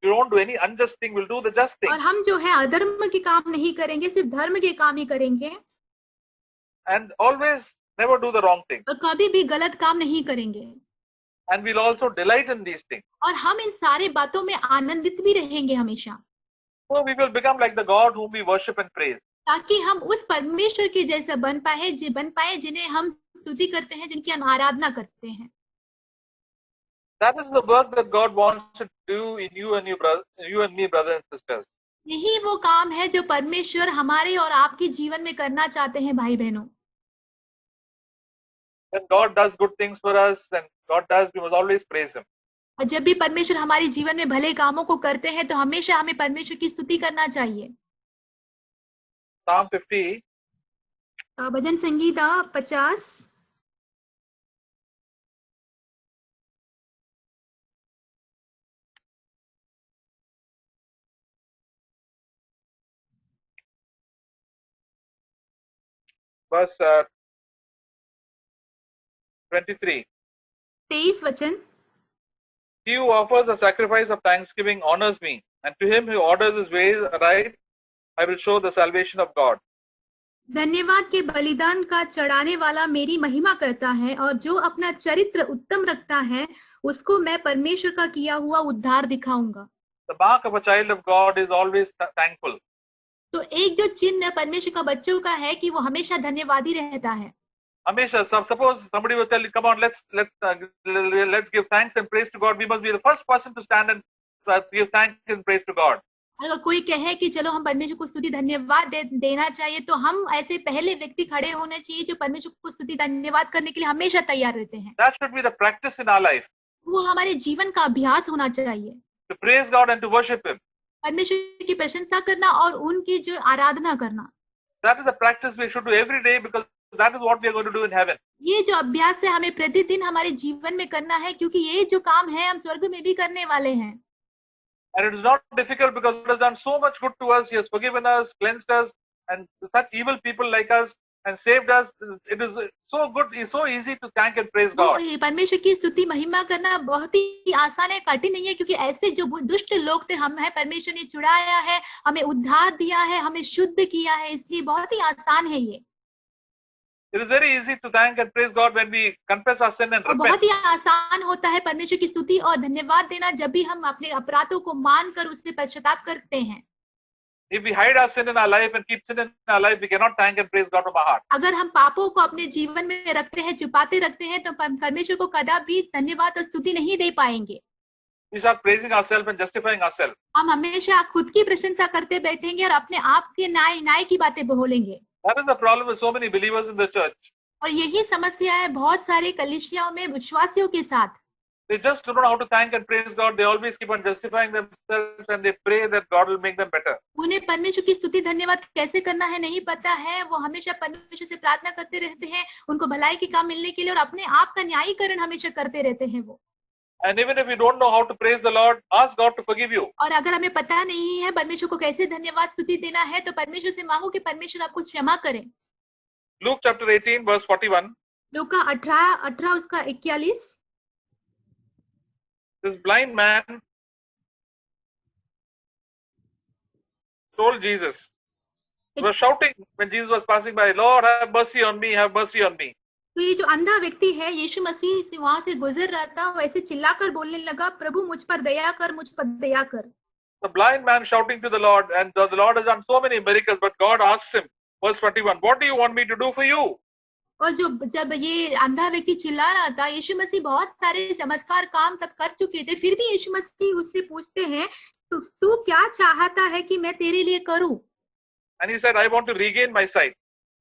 we won't do any unjust thing. We'll do the just thing. और हम जो है अधर्म के काम नहीं करेंगे, सिर्फ धर्म के काम ही करेंगे. And always never do the wrong thing. और कभी भी गलत काम नहीं करेंगे. And we'll also delight in these things. और हम इन सारे बातों में आनंदित भी रहेंगे हमेशा. So we will become like the God whom we worship and praise. ताकि हम उस परमेश्वर के जैसा बन पाए जिन्हें हम स्तुति करते हैं, जिनकी हम आराधना करते हैं. That is the work that God wants to do in you and me, brothers and sisters. यही वो काम है जो परमेश्वर हमारे और आपके जीवन में करना चाहते हैं भाई बहनों. When God does good things for us, and God does, we must always praise Him. और जब भी परमेश्वर हमारे जीवन में भले कामों को करते हैं तो हमेशा हमें परमेश्वर की स्तुति करना चाहिए. Psalm 50. भजन संगीता 50. Verse 23. 23 वचन. He who offers a sacrifice of thanksgiving honors me, and to him who orders his ways aright, I will show the salvation of God. धन्यवाद के बलिदान का चढ़ाने वाला मेरी महिमा करता है, और जो अपना चरित्र उत्तम रखता है उसको मैं परमेश्वर का किया हुआ उद्धार दिखाऊंगा. The mark of a child of God is always thankful. तो एक जो चिन्ह परमेश्वर का बच्चों का है कि वो हमेशा धन्यवादी रहता है. Hamisha, suppose somebody will tell you, come on, let's give thanks and praise to God. We must be the first person to stand and give thanks and praise to God. अगर कोई कहे कि चलो हम परमेश्वर को स्तुति धन्यवाद देना चाहिए, तो हम ऐसे पहले व्यक्ति खड़े होने चाहिए जो परमेश्वर को स्तुति धन्यवाद करने के लिए हमेशा तैयार रहते हैं. That should be the practice in our life. वो हमारे जीवन का अभ्यास होना चाहिए. To praise God and to worship Him. परमेश्वर की प्रशंसा करना और उनकी जो आराधना करना. That is the practice we should do every day, because that is what we are going to do in heaven. ये जो अभ्यास है हमें प्रतिदिन हमारे जीवन में करना है, क्योंकि ये जो काम है हम स्वर्ग में भी करने वाले हैं. And it is not difficult, because God has done so much good to us. He has forgiven us, cleansed us, and such evil people like us, and saved us. It is so good. It's so easy to thank and praise God. परमेश्वर की स्तुति महिमा करना बहुत ही आसान है, कठिन नहीं है, क्योंकि ऐसे जो दुष्ट लोग थे हम हैं, परमेश्वर ने छुड़ाया है, हमें उद्धार दिया है, हमें शुद्ध किया है, इसलिए बहुत ही आसान है ये. It is very easy to thank and praise God when we confess our sin and repent. बहुत ही आसान होता है परमेश्वर की स्तुति और धन्यवाद देना जब भी हम अपने अपराधों को मानकर उससे पश्चाताप करते हैं. If we hide our sin in our life and keep sin in our life, we cannot thank and praise God from our heart. अगर हम पापों को अपने जीवन में रखते हैं, छुपाते रखते हैं, तो परमेश्वर को कदापि धन्यवाद और स्तुति नहीं दे पाएंगे. We start praising ourselves and justifying ourselves. हम हमेशा खुद की प्रशंसा करते बैठेंगे और अपने आप के न्याय की बातें बोलेंगे. That is the problem with so many believers in the church. और यही समस्या है बहुत सारे कलीसियाओं में विश्वासियों के साथ. They just don't know how to thank and praise God. They always keep on justifying themselves, and they pray that God will make them better. उन्हें परमेश्वर की स्तुति धन्यवाद कैसे करना है नहीं पता है. वो हमेशा परमेश्वर से प्रार्थना करते रहते हैं उनको भलाई के काम मिलने के लिए, और अपने आप का न्यायीकरण हमेशा करते रहते हैं वो. And even if you don't know how to praise the Lord, ask God to forgive you. और अगर हमें पता नहीं है परमेश्वर को कैसे धन्यवाद स्तुति देना है, तो परमेश्वर से मांगो कि परमेश्वर आपको क्षमा करें. Luke chapter 18 verse 41. लूका 18 उसका 41. This blind man told Jesus. He was shouting when Jesus was passing by, Lord, have mercy on me, have mercy on me. तो ये जो अंधा व्यक्ति है, यीशु मसीह से वहां से गुजर रहा था, वैसे चिल्लाकर बोलने लगा, प्रभु मुझ पर दया कर, मुझ पर दया कर. The blind man shouting to the Lord, and the Lord has done so many miracles, but God asks him, verse 41, what do you want me to do for you? और जब ये अंधा व्यक्ति चिल्ला रहा था, यीशु मसीह बहुत सारे चमत्कार काम तब कर चुके थे, फिर भी यीशु मसीह उससे पूछते हैं, तू क्या चाहता है कि मैं तेरे लिए करूं? And he said, I want to regain my sight.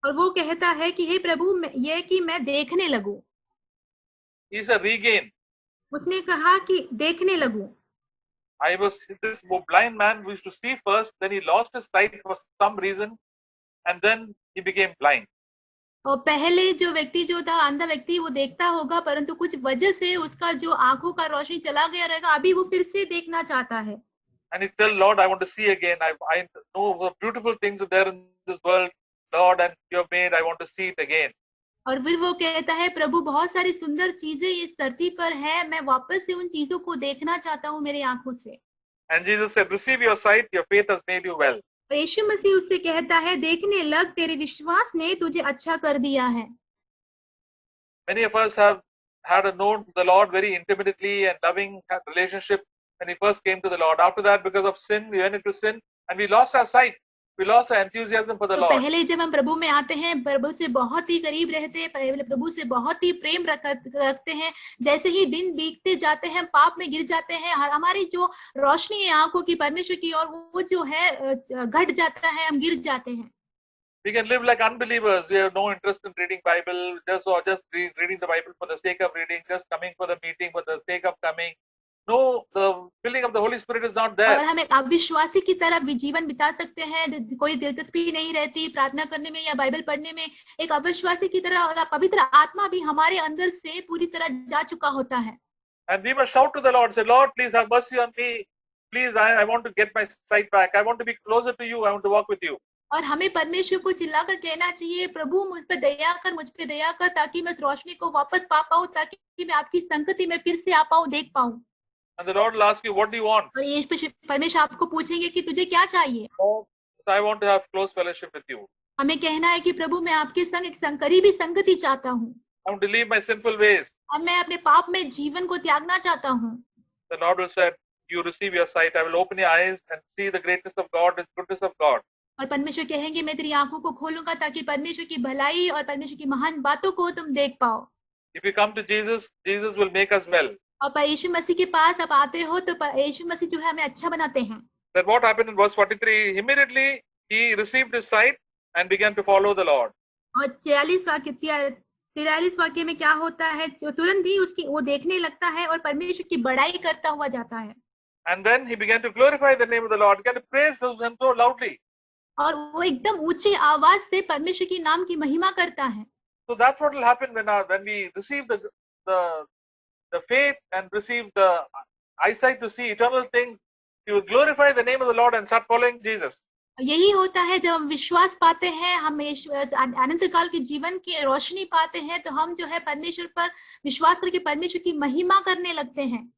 और वो कहता है कि हे प्रभु, ये कि मैं देखने लगूं. He said, regain. उसने कहा कि देखने लगूं. This blind man used to see first, then he lost his sight for some reason, and then he became blind. और पहले जो व्यक्ति जो था अंधा व्यक्ति, वो देखता होगा, परंतु कुछ वजह से उसका जो आंखों का रोशनी चला गया रहेगा, अभी वो फिर से देखना चाहता है. And he tell Lord, I want to see again. I know the beautiful things there in this world, Lord, and you have made. I want to see it again. और फिर वो कहता है प्रभु बहुत सारी सुंदर चीजें इस धरती पर है, मैं वापस से उन चीजों को देखना चाहता हूँ मेरी आंखों से। And Jesus said, receive your sight, your faith has made you well. और यीशु मसीह उससे कहता है देखने लग, तेरे विश्वास ने तुझे अच्छा कर दिया है। Many of us have had a known the Lord very intimately and loving relationship when we first came to the Lord. After that, because of sin, we went into sin and we lost our sight. We lost our enthusiasm for the तो Lord. पहले जब हम प्रभु में आते हैं, प्रभु से बहुत ही करीब रहते हैं, पहले प्रभु से बहुत ही प्रेम रखते हैं, जैसे ही दिन बीतते जाते हैं पाप में गिर जाते हैं, हमारी जो रोशनी है आंखों की परमेश्वर की और वो जो है घट जाता है, हम गिर जाते हैं। We can live like unbelievers. We have no interest in reading Bible, just reading the Bible for the sake of reading, just coming for the meeting for the sake of coming. No, the filling of the Holy Spirit is not there. और हम एक अविश्वासी की तरह भी जीवन बिता सकते हैं, कोई दिलचस्पी नहीं रहती प्रार्थना करने में या बाइबल पढ़ने में, एक अविश्वासी की तरह, और पवित्र आत्मा भी हमारे अंदर से पूरी तरह जा चुका होता है। And we must shout to the Lord, say, Lord, please have mercy on me. Please, I want to get my sight back. I want to be closer to you. I want to walk with you. और हमें परमेश्वर को चिल्लाकर कहना चाहिए, प्रभु मुझ पे दया कर, ताकि मैं इस रोशनी को वापस पा पाऊं, ताकि मैं आपकी संगति में फिर से आ पाऊं, देख पाऊं। And the Lord will ask you, what do you want? और ये परमेश्वर आपको पूछेंगे कि तुझे क्या चाहिए। Oh, I want to have close fellowship with you. हमें कहना है कि प्रभु मैं आपके संग एक करीबी संगति चाहता हूँ। I want to leave my sinful ways. अब मैं अपने पाप में जीवन को त्यागना चाहता हूँ। The Lord will say, you receive your sight. I will open your eyes and see the greatness of God, the goodness of God. और परमेश्वर कहेंगे मैं तेरी आंखों को खोलूंगा ताकि परमेश्वर की भलाई और परमेश्वर की महान बातों को तुम देख पाओ। If you come to Jesus, Jesus will make us well. और यीशु मसीह के पास आप आते हो तो यीशु मसीह जो है हमें अच्छा बनाते हैं। Then what happened in verse 43? Immediately he received his sight and began to follow the Lord. और 43 वाक्य में क्या होता है, जो तुरंत ही उसकी वो देखने लगता है और परमेश्वर की बड़ाई करता हुआ जाता है। And then he began to glorify the name of the Lord. He began to praise him so loudly. और वो एकदम ऊंची आवाज से परमेश्वर की नाम की महिमा करता है। So that's what will happen when we receive the faith and receive the eyesight to see eternal things. You will glorify the name of the Lord and start following Jesus. यही होता है जब हम विश्वास पाते हैं, हम अनंत काल के जीवन की रोशनी पाते हैं, तो हम जो है परमेश्वर पर विश्वास करके परमेश्वर की महिमा करने लगते हैं।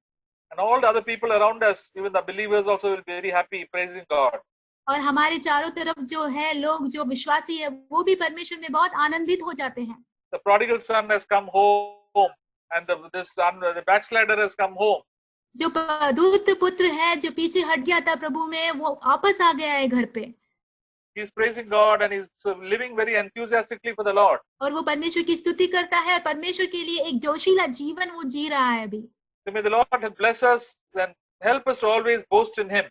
And all the other people around us, even the believers also will be very happy praising God. और हमारे चारों तरफ जो है लोग जो विश्वासी है वो भी परमेश्वर में बहुत आनंदित हो जाते हैं। The prodigal son has come home and the backslider has come home. जो दूत पुत्र है जो पीछे हट गया था प्रभु में, वो वापस आ गया है घर पे। He is praising God and he is living very enthusiastically for the Lord. और वो परमेश्वर की स्तुति करता है, परमेश्वर के लिए एक जोशीला जीवन वो जी रहा है अभी। So may the Lord bless us and help us to always boast in Him.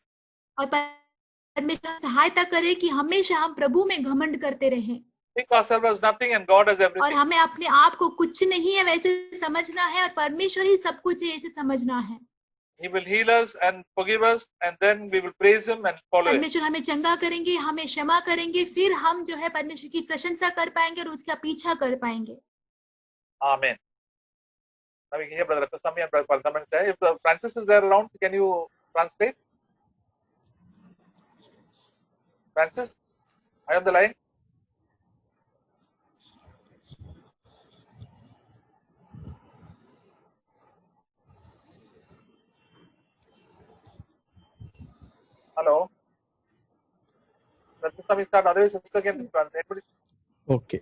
और परमेश्वर सहायता करे कि हमेशा हम प्रभु में घमंड करते रहें। Think ourselves as nothing and God as और everything. हमें अपने आप को कुछ नहीं है वैसे समझना है और परमेश्वर ही सब कुछ है ऐसे समझना है। He will heal us and forgive us and then we will praise Him and follow Him. परमेश्वर हमें चंगा करेंगे, हमें क्षमा करेंगे, फिर हम जो है परमेश्वर की प्रशंसा कर पाएंगे और उसका पीछा कर पाएंगे। Amen. Now we can hear Brother Rathaswamy and Brother Pardaman say, if the Francis is there around, can you translate? Francis, are you on the line? Hello. Rathaswamy start, otherwise sister can translate. Okay.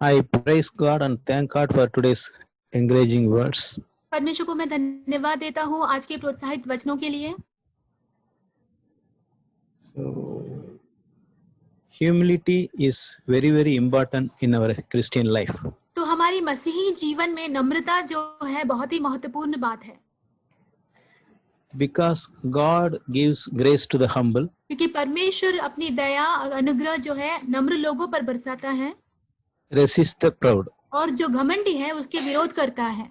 I praise God and thank God for today's encouraging words. परमेश्वर को मैं धन्यवाद देता हूँ आज के प्रोत्साहित वचनों के लिए। So, humility is very, very important in our Christian life. तो हमारी मसीही जीवन में नम्रता जो है बहुत ही महत्वपूर्ण बात है। Because God gives grace to the humble. क्योंकि परमेश्वर अपनी दया और अनुग्रह जो है नम्र लोगों पर बरसाता है। Resist the proud. और जो घमंडी है उसके विरोध करता है।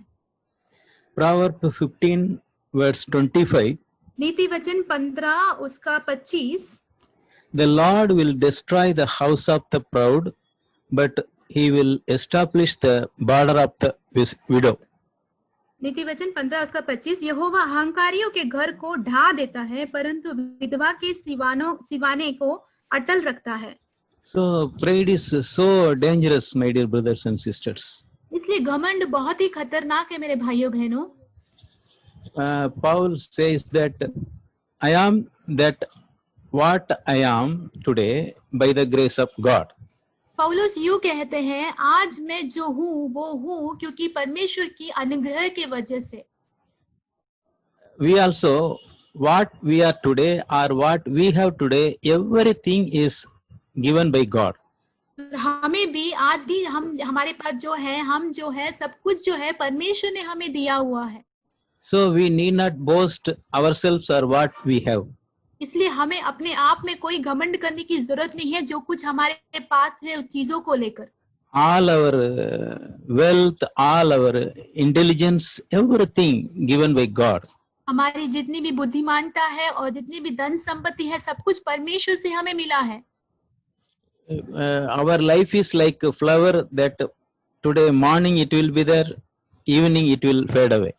Proverbs 15 verse 25. नीति वचन 15 उसका 25। The Lord will destroy the house of the proud, but He will establish the border of the widow. नीति वचन 15 उसका 25। यहोवा अहंकारियों के घर को ढा देता है, परंतु विधवा के सिवाने को अटल रखता है। So pride is so dangerous, my dear brothers and sisters. इसलिए घमंड बहुत ही खतरनाक है मेरे भाइयों बहनों। Paul says that I am that what I am today by the grace of God. पौलुस यूं कहते हैं, आज मैं जो हूँ वो हूँ क्योंकि परमेश्वर की अनुग्रह की वजह से। We also, what we are today or what we have today, everything is given by God. हमें भी आज भी हमारे पास जो है, हम जो है, सब कुछ जो है परमेश्वर ने हमें दिया हुआ है। So we need not boast ourselves or what we have. इसलिए हमें अपने आप में कोई घमंड करने की जरूरत नहीं है, जो कुछ हमारे पास है उस चीजों को लेकर। All our wealth, all our intelligence, everything given by God. हमारी जितनी भी बुद्धिमानता है और जितनी भी धन संपत्ति है, सब कुछ परमेश्वर से हमें मिला है। Our life is like a flower that today morning it will be there, evening it will fade away.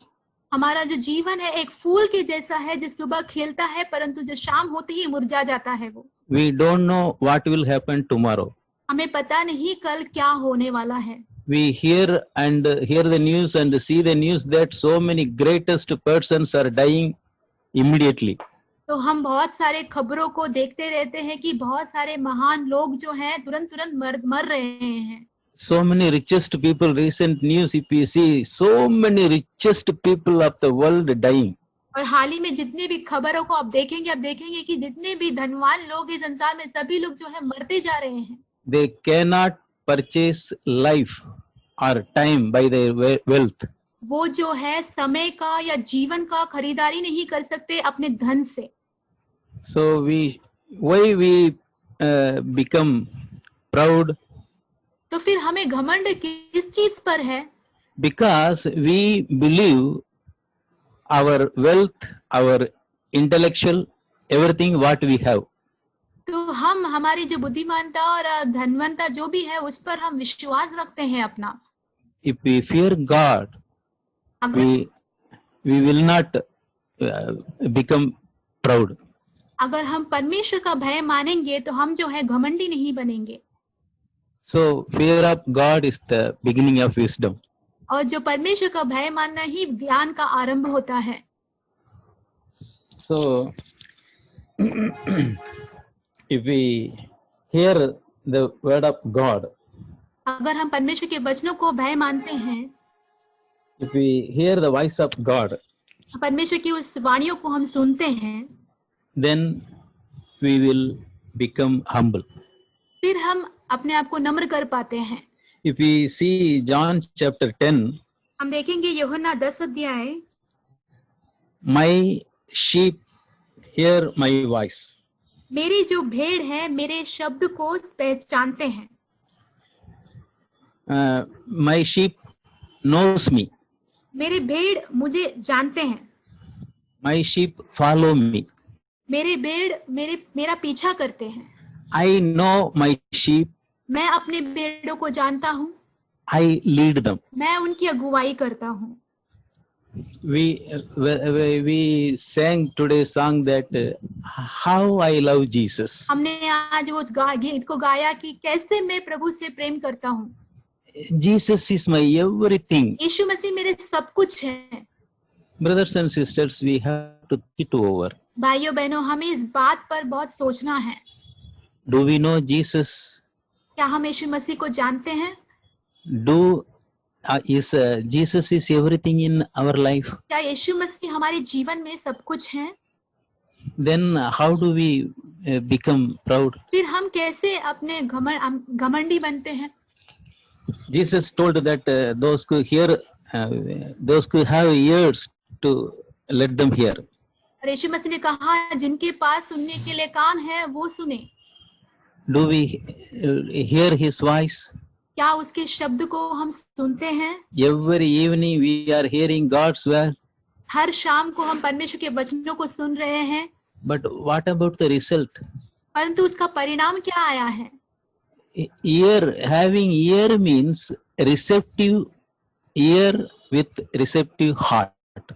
हमारा जो जीवन है एक फूल के जैसा है, जो सुबह खिलता है परंतु जो शाम होते ही मुरझा जाता है वो। We don't know what will happen tomorrow. हमें पता नहीं कल क्या होने वाला है। We hear the news and see the news that so many greatest persons are dying immediately. तो हम बहुत सारे खबरों को देखते रहते हैं कि बहुत सारे महान लोग जो हैं तुरंत मर रहे हैं। So many richest people, recent news if you see, so many richest people of the world dying. और हाल ही में जितने भी खबरों को आप देखेंगे कि जितने भी धनवान लोग इस संसार में सभी लोग जो है मरते जा रहे हैं। They cannot purchase life or time by their wealth. वो जो है समय का या जीवन का खरीदारी नहीं कर सकते अपने धन से। So why we become proud? तो फिर हमें घमंड किस चीज पर है? Because we believe our wealth, our intellectual, everything what we have. तो हम हमारी जो बुद्धिमानता और धनवंता जो भी है उस पर हम विश्वास रखते हैं अपना। If we fear God, we will not become proud. अगर हम परमेश्वर का भय मानेंगे तो हम जो है घमंडी नहीं बनेंगे। So fear of God is the beginning of wisdom. और जो परमेश्वर का भय मानना ही ज्ञान का आरंभ होता है। So if we hear the word of God, अगर हम परमेश्वर के वचनों को भय मानते हैं, if we hear the voice of God, परमेश्वर की उस वाणियों को हम सुनते हैं, then we will become humble. फिर हम अपने आप को नम्र कर पाते हैं। If we see John chapter 10, हम देखेंगे यूहन्ना 10 अध्याय, my sheep hear my voice. मेरी जो भेड़ है मेरे शब्द को पहचानते हैं। My sheep knows me. मेरे भेड़ मुझे जानते हैं। My sheep follow me. मेरे भेड़ मेरा पीछा करते हैं। I know my sheep. मैं अपने भेड़ों को जानता हूँ। I lead them. मैं उनकी अगुवाई करता हूँ। We sang today's song that how I love Jesus. हमने आज वो गीत को गाया कि कैसे मैं प्रभु से प्रेम करता हूँ। Jesus is my everything. यीशु मसीह मेरे सब कुछ है। Brothers and sisters, we have to think it over. भाइयों बहनों, हमें इस बात पर बहुत सोचना है। Do we know Jesus? क्या हम यीशु मसीह को जानते हैं? Jesus is everything in our life? क्या यीशु मसीह हमारे जीवन में सब कुछ है? Then how do we become proud? फिर हम कैसे अपने घमंडी बनते हैं? Jesus told that those who hear, those who have ears to let them hear. और यीशु मसीह ने कहा जिनके पास सुनने के लिए कान है वो सुने। Do we hear his voice? क्या उसके शब्द को हम सुनते हैं? Every evening we are hearing God's word. हर शाम को हम परमेश्वर के वचनों को सुन रहे हैं। But what about the result? परंतु उसका परिणाम क्या आया है? Having ear means receptive ear with receptive heart.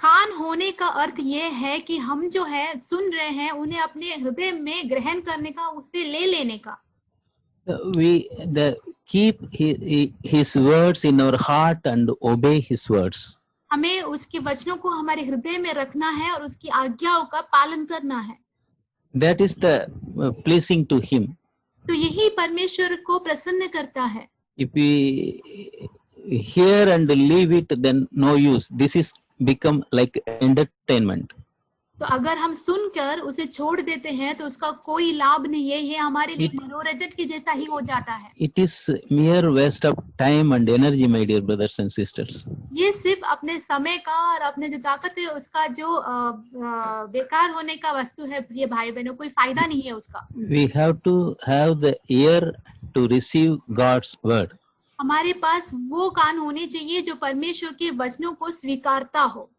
कान होने का अर्थ ये है कि हम जो है सुन रहे हैं उन्हें अपने हृदय में ग्रहण करने का, उससे ले लेने का। We keep his words in our heart and obey his words. हमें उसके वचनों को हमारे हृदय में रखना है और उसकी आज्ञाओं का पालन करना है। That is the pleasing to him. तो यही परमेश्वर को प्रसन्न करता है। If we hear and leave it, then no use. This is become like entertainment. तो अगर हम सुनकर उसे छोड़ देते हैं तो उसका कोई लाभ नहीं है, ये हमारे लिए मनोरंजन के जैसा ही हो जाता है। It is mere waste of time and energy, my dear brothers and sisters. ये सिर्फ अपने समय का और अपने जो ताकत है उसका जो बेकार होने का वस्तु है प्रिय भाई बहनों, कोई फायदा नहीं है उसका। We have to have the ear to receive God's word. हमारे पास वो कान होने चाहिए जो परमेश्वर के वचनों को स्वीकारता हो।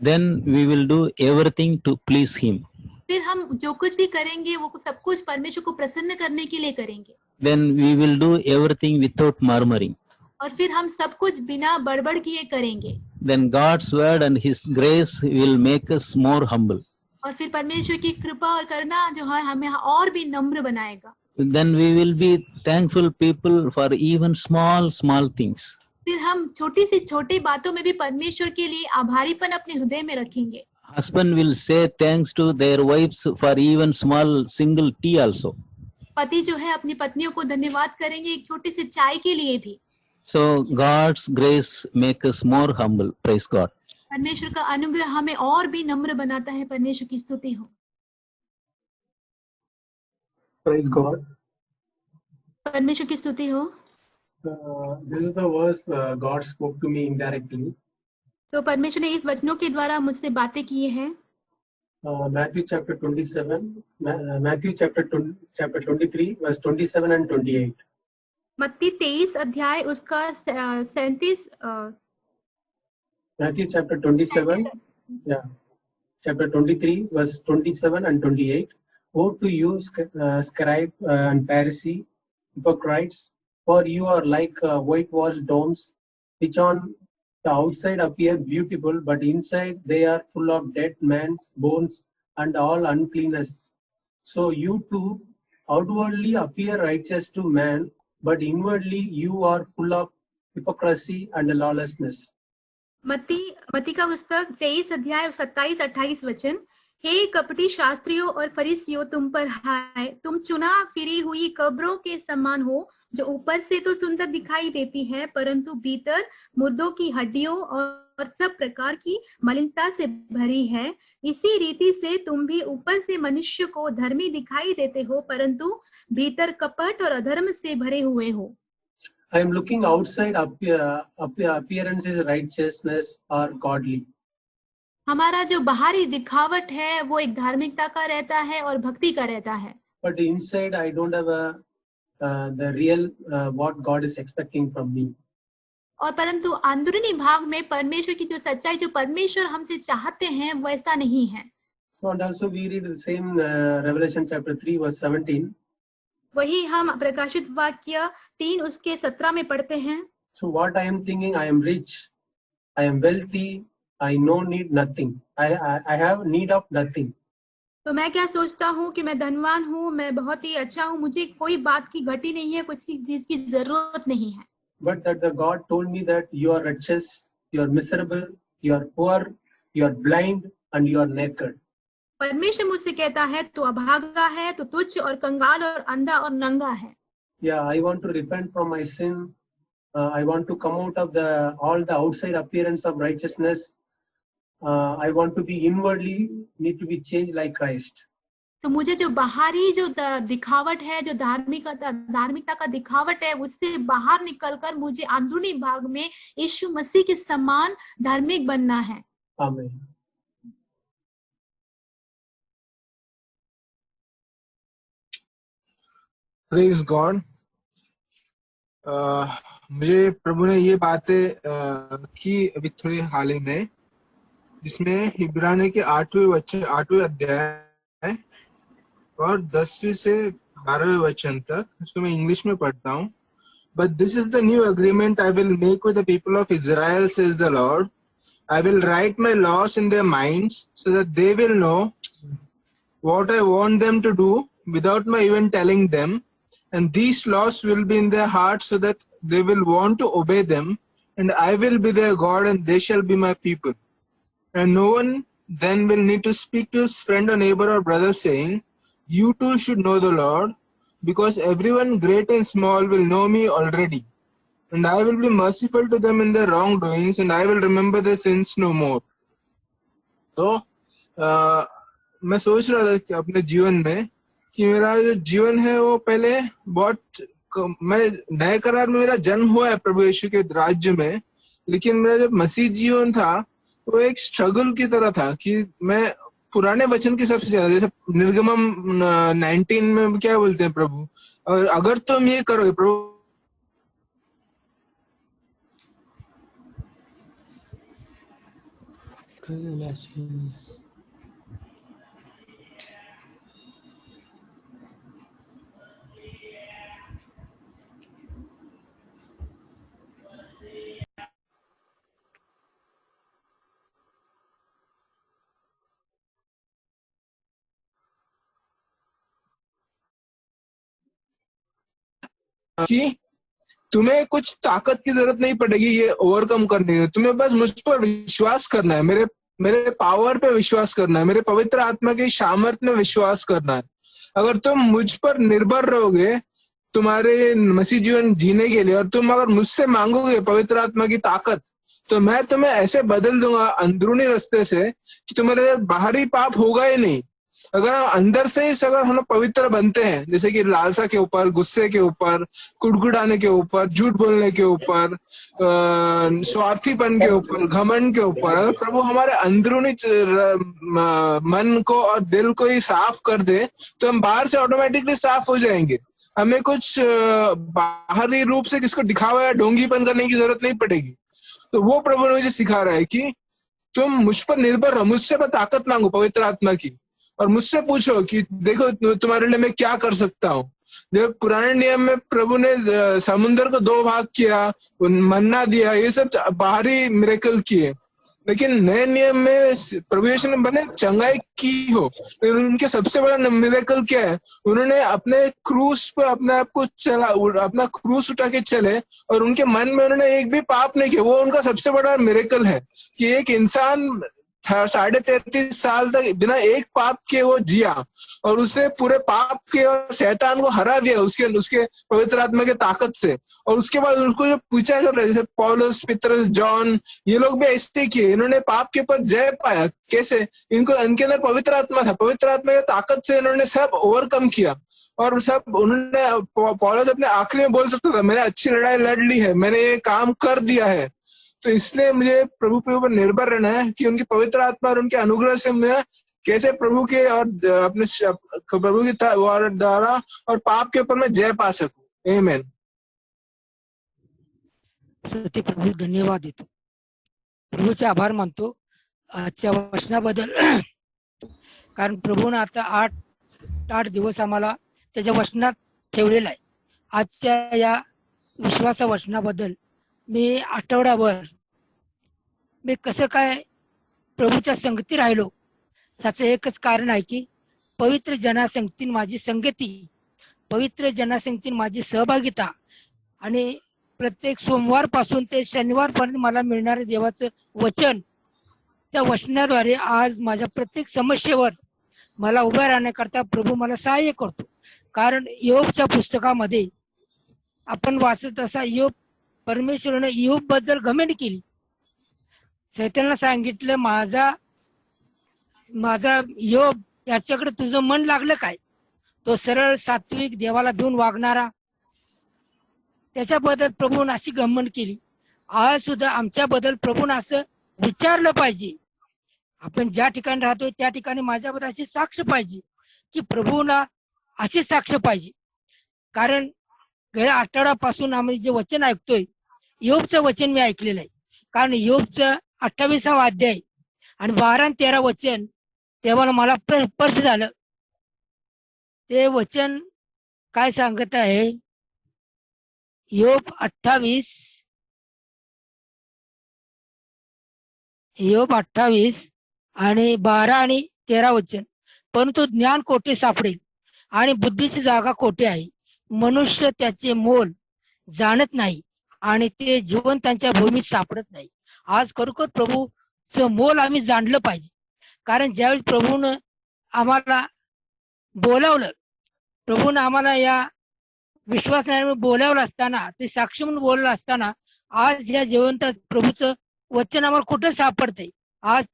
Then we will do everything to please him. फिर हम जो कुछ भी करेंगे वो सब कुछ परमेश्वर को प्रसन्न करने के लिए करेंगे। Then we will do everything without murmuring. और फिर हम सब कुछ बिना बड़बड़ किए करेंगे। Then God's word and his grace will make us more humble. और फिर परमेश्वर की कृपा और करुणा जो है हमें और भी नम्र बनाएगा। Then we will be thankful people for even small things. फिर हम छोटी से छोटी बातों में भी परमेश्वर के लिए आभारीपन अपने हृदय में रखेंगे। Husband will say thanks to their wives for even small single tea also. पति जो है अपनी पत्नियों को धन्यवाद करेंगे एक छोटी सी चाय के लिए भी। So God's grace make us more humble. Praise God. परमेश्वर का अनुग्रह हमें और भी नम्र बनाता है। परमेश्वर की स्तुति हो। Praise God. परमेश्वर की स्तुति हो। This is the verse God spoke to me indirectly. तो परमेश्वर ने इस वचनों के द्वारा मुझसे बातें की हैं। Matthew chapter 27, Matthew chapter 23, verse 27 and 28. मत्ती 23 अध्याय उसका 37। Matthew chapter 27, chapter 23, verse 27 and 28. Woe to you, scribe and Pharisee, hypocrites! For you are like whitewashed tombs, which on the outside appear beautiful, but inside they are full of dead men's bones and all uncleanness. So you too outwardly appear righteous to man, but inwardly you are full of hypocrisy and lawlessness. मत्ती का पुस्तक 23 अध्याय 27-28 वचन। हे कपटी शास्त्रियों और फरीसियों, तुम पर हाय, तुम चुना फिरी हुई कब्रों के समान हो, जो ऊपर से तो सुंदर दिखाई देती है परंतु भीतर मुर्दों की हड्डियों और सब प्रकार की मलिनता से भरी है। इसी रीति से तुम भी ऊपर से मनुष्य को धर्मी दिखाई देते हो परंतु भीतर कपट और अधर्म से भरे हुए हो। I am looking outside appearances, righteousness or godly. हमारा जो बाहरी दिखावट है वो एक धार्मिकता का रहता है और भक्ति का रहता है। But inside I don't have the real what God is expecting from me. और परंतु अंदरूनी भाग में परमेश्वर की जो सच्चाई जो परमेश्वर हमसे चाहते हैं वैसा नहीं है। So and also we read the same Revelation chapter 3 verse 17. वही हम प्रकाशित वाक्य 3 उसके 17 में पढ़ते हैं। So what I am thinking, I am rich, I am wealthy, I need nothing. I have need of nothing. तो मैं क्या सोचता हूँ कि मैं धनवान हूँ, मैं बहुत ही अच्छा हूँ, मुझे कोई बात की घटी नहीं है, कुछ चीज की जरूरत नहीं है। But that the God told me that you are wretches, you are miserable, you are poor, you are blind and you are naked. परमेश्वर मुझसे कहता है तू अभागा है, तू तुच्छ और कंगाल और अंधा और नंगा है। Yeah, I want to repent from my sin. I want to come out of all the outside appearance of righteousness. I want to be inwardly need to be changed like Christ. तो मुझे जो बाहरी जो दिखावट है, जो धार्मिकता का दिखावट है, उससे बाहर निकलकर मुझे अंदरूनी भाग में यीशु मसीह के समान धार्मिक बनना है। Amen. Praise God. मुझे प्रभु ने ये बातें की अभी थोड़ी हाल ही में, जिसमें इब्रानी के 8वें अध्याय और 10वीं से 12वें वचन तक, इसको मैं इंग्लिश में पढ़ता हूँ। But this is the new agreement I will make with the people of Israel, says the Lord. I will write my laws in their minds so that they will know what I want them to do without my even telling them. And these laws will be in their hearts so that they will want to obey them. And I will be their God and they shall be my people. And no one then will need to speak to his friend or neighbor or brother saying, you too should know the Lord, because everyone great and small will know me already. And I will be merciful to them in their wrongdoings, and I will remember their sins no more. तो मैं सोच रहा था कि अपने जीवन में कि मेरा जो जीवन है वो पहले बहुत, मैं नए करार में मेरा जन्म हुआ है प्रभु यीशु के राज्य में, लेकिन मेरा जब मसीह जीवन था वो एक स्ट्रगल की तरह था कि मैं पुराने वचन के सबसे ज्यादा, जैसे निर्गमम 19 में क्या बोलते हैं प्रभु, और अगर तुम ये करोगे प्रभु कि तुम्हें कुछ ताकत की जरूरत नहीं पड़ेगी ये ओवरकम करने की, तुम्हें बस मुझ पर विश्वास करना है, मेरे पावर पे विश्वास करना है, मेरे पवित्र आत्मा की सामर्थ्य में विश्वास करना है। अगर तुम मुझ पर निर्भर रहोगे तुम्हारे मसीह जीवन जीने के लिए, और तुम अगर मुझसे मांगोगे पवित्र आत्मा की ताकत, तो मैं तुम्हें ऐसे बदल दूंगा अंदरूनी रास्ते से कि तुम्हारे बाहरी पाप होगा ही नहीं। अगर हम अंदर से ही अगर हम पवित्र बनते हैं, जैसे कि लालसा के ऊपर, गुस्से के ऊपर, कुड़कुड़ाने के ऊपर, झूठ बोलने के ऊपर, स्वार्थीपन के ऊपर, घमंड के ऊपर, अगर प्रभु हमारे अंदरूनी मन को और दिल को ही साफ कर दे तो हम बाहर से ऑटोमेटिकली साफ हो जाएंगे। हमें कुछ बाहरी रूप से किसको दिखावा या ढोंगीपन करने की जरूरत नहीं पड़ेगी। तो वो प्रभु ने मुझे सिखा रहा है कि तुम मुझ पर निर्भर रहो, मुझसे मैं ताकत मांगो पवित्र आत्मा की, और मुझसे पूछो कि देखो तुम्हारे लिए मैं क्या कर सकता हूँ। जब पुराने नियम में प्रभु ने समुद्र को 2 भाग किया, मन्ना दिया, ये सब बाहरी मिरेकल किए, लेकिन नए नियम में प्रभु यीशु ने बने चंगाई की हो, लेकिन उनके सबसे बड़ा मिरेकल क्या है, उन्होंने अपने क्रूस पे अपने आप को चला, अपना क्रूस उठा के चले, और उनके मन में उन्होंने एक भी पाप नहीं किया। वो उनका सबसे बड़ा मिरेकल है कि एक इंसान 33.5 साल तक बिना एक पाप के वो जिया, और उससे पूरे पाप के और शैतान को हरा दिया उसके पवित्र आत्मा के ताकत से। और उसके बाद उसको जो पूछा कर रहे, जैसे पौलुस, पतरस, जॉन, ये लोग भी ऐसे किए, इन्होंने पाप के ऊपर जय पाया। कैसे? इनके अंदर पवित्र आत्मा था, पवित्र आत्मा की ताकत से इन्होंने सब ओवरकम किया। और सब उन्होंने, पौलुस अपने आखिरी में बोल सकता था मैंने अच्छी लड़ाई लड़ ली है, मैंने ये काम कर दिया है। तो इसलिए मुझे प्रभु के ऊपर निर्भर रहना है कि उनकी पवित्र आत्मा और उनके अनुग्रह से मैं कैसे प्रभु के और अपने प्रभु के द्वारा और पाप के ऊपर मैं जय पा सकूं। आमीन। सत्य प्रभू धन्यवाद देतो, प्रभूचे आभार मानतो आजच्या वचनाबद्दल, कारण प्रभूने आता 8 दिवस आम्हाला त्याच्या वचनात ठेवलेला आहे। आजच्या या विश्वासा वचनाबद्दल मी आठवड्याभर मी कसं काय प्रभूच्या संगती राहिलो, ह्याचं एकच कारण आहे की पवित्र जनासंगतीन माझी संगती, पवित्र जनासंगतीन माझी सहभागिता, आणि प्रत्येक सोमवार पासून ते शनिवार पर्यंत मला मिळणारे देवाचं वचन, त्या वचनाद्वारे आज माझ्या प्रत्येक समस्येवर मला उभा राहण्याकरता प्रभू मला सहाय्य करतो। कारण योबच्या पुस्तकामध्ये आपण वाचत असा, योब, परमेश्वराने योब बद्दल घमंड केली। सैतानाला सांगितलं माझा योब, याच्याकडे तुझं मन लागलं काय? तो सरळ, सात्विक, देवाला भिवून वागणारा, त्याच्याबद्दल प्रभूने अशी घमंड केली। आज सुद्धा आमच्याबद्दल प्रभूने असं विचारलं पाहिजे, आपण ज्या ठिकाणी राहतोय त्या ठिकाणी माझ्याबद्दल अशी साक्ष पाहिजे की प्रभूला अशी साक्ष पाहिजे। कारण गेल्या आठवड्यापासून आम्ही जे वचन ऐकतोय, योबचं वचन मी ऐकलेलं आहे। कारण योबचं 28वा अध्याय आणि 12 आणि 13 वचन तेव्हा मला स्पर्श झालं। ते वचन काय सांगत आहे? योब 28 योग 28 आणि 12 आणि 13 वचन. परंतु ज्ञान कोठे सापडेल आणि बुद्धीची जागा कोठे आहे? मनुष्य त्याचे मोल जाणत नाही आणि ते जीवन त्यांच्या भूमीत सापडत नाही. आज खरोखर प्रभूचं मोल आम्ही जाणलं पाहिजे. कारण ज्यावेळेस प्रभूनं आम्हाला बोलावलं, प्रभूनं आम्हाला या विश्वासाने बोलावलं असताना, ते साक्षी म्हणून बोललं असताना, आज या जिवंत प्रभूचं वचन आम्हाला कुठं सापडतंय? आज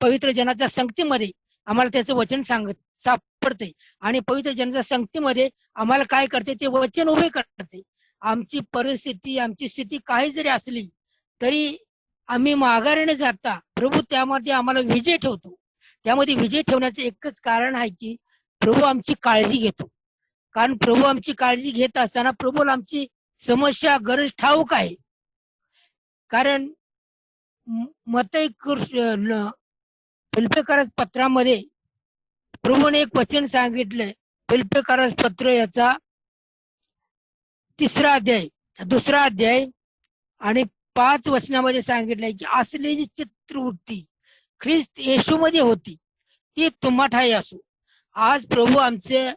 पवित्र जनाच्या संगतीमध्ये आम्हाला त्याचं वचन सापडते आणि पवित्र जनाच्या संगतीमध्ये आम्हाला काय करते? ते वचन उभे करते. आमची परिस्थिती, आमची स्थिती काही जरी असली तरी आम्ही माघारीने जाता प्रभू त्यामध्ये आम्हाला विजय ठेवतो. त्यामध्ये विजय ठेवण्याचं एकच कारण आहे की प्रभू आमची काळजी घेतो. कारण प्रभू आमची काळजी घेत असताना प्रभूला आमची समस्या, गरज ठाऊक आहे. कारण मत्तई फिलिप्पियर पत्रामध्ये प्रभूने एक वचन सांगितलंय. फिलिप्पियर पत्र याचा 3रा अध्याय 2रा अध्याय आणि 5 वचनामध्ये सांगितलंय की असलेली चित्रवृत्ती ख्रिस्त येशूमध्ये होती ती तुम्हाठाही असो. आज प्रभू आमचे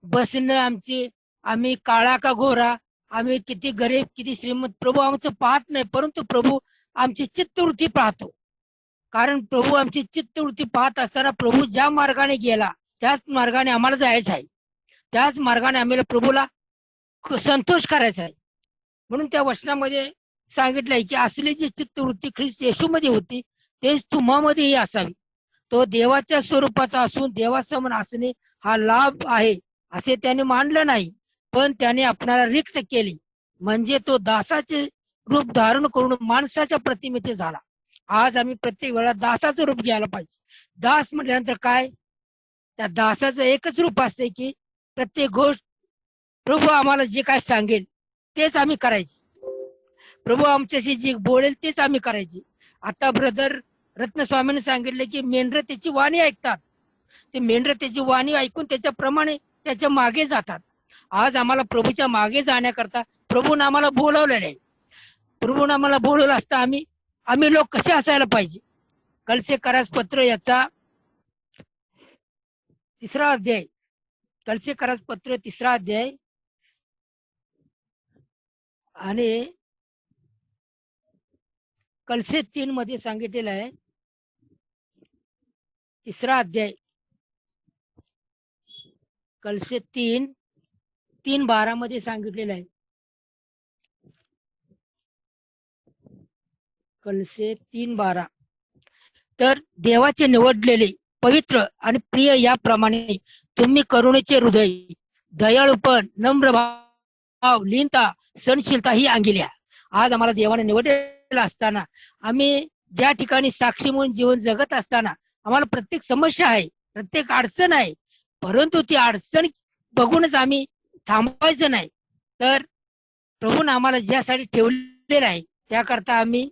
बसणं, आम्ही काळा का गोरा, आम्ही किती गरीब किती श्रीमंत, प्रभू आमचं पाहत नाही, परंतु प्रभू आमची चित्तवृत्ती पाहतो. कारण प्रभू आमची चित्तवृत्ती पाहत असताना प्रभू ज्या मार्गाने गेला त्याच मार्गाने आम्हाला जायचं आहे. त्याच मार्गाने आम्हाला प्रभूला संतोष करायचा आहे. म्हणून त्या वचनामध्ये सांगितलंय की असली जी चित्तवृत्ती ख्रिस्त येशूमध्ये होती तेच तुम्हामध्येही असावी. तो देवाच्या स्वरूपाचा असून देवासमोर असणे हा लाभ आहे असे त्याने मानलं नाही, पण त्याने आपणाला रिक्त केले. म्हणजे तो दासाचे रूप धारण करून माणसाच्या प्रतिमेचे झाला. आज आम्ही प्रत्येक वेळा दासाचं रूप घ्यायला पाहिजे. दास म्हटल्यानंतर काय? त्या दासाचं एकच रूप असते की प्रत्येक गोष्ट प्रभू आम्हाला जे काय सांगेल तेच आम्ही करायचे. प्रभू आमच्याशी जे बोलेल तेच आम्ही करायचे. आता ब्रदर रत्नस्वामीने सांगितले की मेंढर त्याची वाणी ऐकतात. ते मेंढर त्याची वाणी ऐकून त्याच्याप्रमाणे त्याच्या मागे जातात. आज आम्हाला प्रभूच्या मागे जाण्याकरता प्रभूने आम्हाला बोलवलेलं आहे. प्रभूने आम्हाला बोलवलं असता आम्ही लोक कसे असायला पाहिजे? कलसेकरास पत्र याचा 3रा अध्याय, कलसेकरास पत्र 3रा अध्याय आणि कलसे 3 मध्ये सांगितलेलं आहे. 3रा अध्याय कलसे 3:12 मध्ये सांगितलेलं आहे. कलसे 3:12. तर देवाचे निवडलेले पवित्र आणि प्रिय याप्रमाणे तुम्ही करुणेचे हृदय, दयाळूपण, नम्र भाव, लीनता, सहनशीलता ही अंगिल्या. आज आम्हाला देवाने निवडलेलं असताना, आम्ही ज्या ठिकाणी साक्षी म्हणून जीवन जगत असताना आम्हाला प्रत्येक समस्या आहे, प्रत्येक अडचण आहे, परंतु ती अडचण बघूनच आम्ही थांबायचं नाही. तर प्रभूने आम्हाला ज्यासाठी ठेवलेलं आहे त्याकरता आम्ही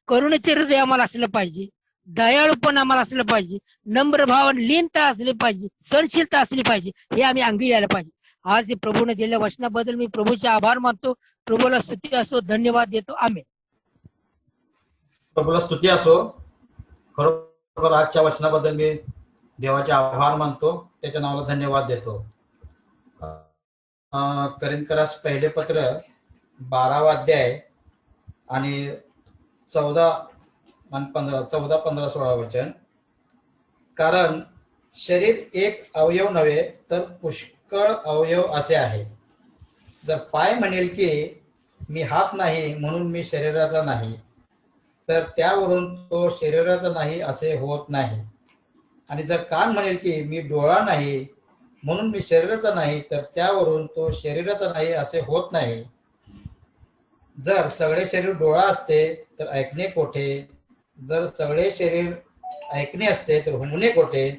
करुणेचे हृदय आम्हाला असलं पाहिजे, दयाळूपण आम्हाला असलं पाहिजे, नम्र भाव आणि लीनता असली पाहिजे, सहनशीलता असली पाहिजे. हे आम्ही अंगी यायला पाहिजे. आज हे प्रभूने दिलेल्या वचनाबद्दल मी प्रभूचे आभार मानतो. प्रभूला स्तुती असो, धन्यवाद देतो. आमेन. प्रभूला स्तुती असो. खरोखर आजच्या वचनाबद्दल मी देवाचे आभार मानतो, त्याच्या नावाला धन्यवाद देतो. करिंथकरास पहिले पत्र 12वा अध्याय आणि 14 आणि 15 16 वचन. कारण शरीर एक अवयव नव्हे तर पुष्कळ अवयव असे आहे. जर पाय म्हणेल की मी हात नाही म्हणून मी शरीराचा नाही, तर त्यावरून तो शरीराचा नाही असे होत नाही. आणि जर कान म्हणेल की मी डोळा नाही म्हणून मी शरीराचा नाही, तर त्यावरून तो शरीराचा नाही असे होत नाही. जर सगळे शरीर डोळा असते तर ऐकणे कोठे? जर सगळे शरीर ऐकणे असते तर हुमणे कोठे?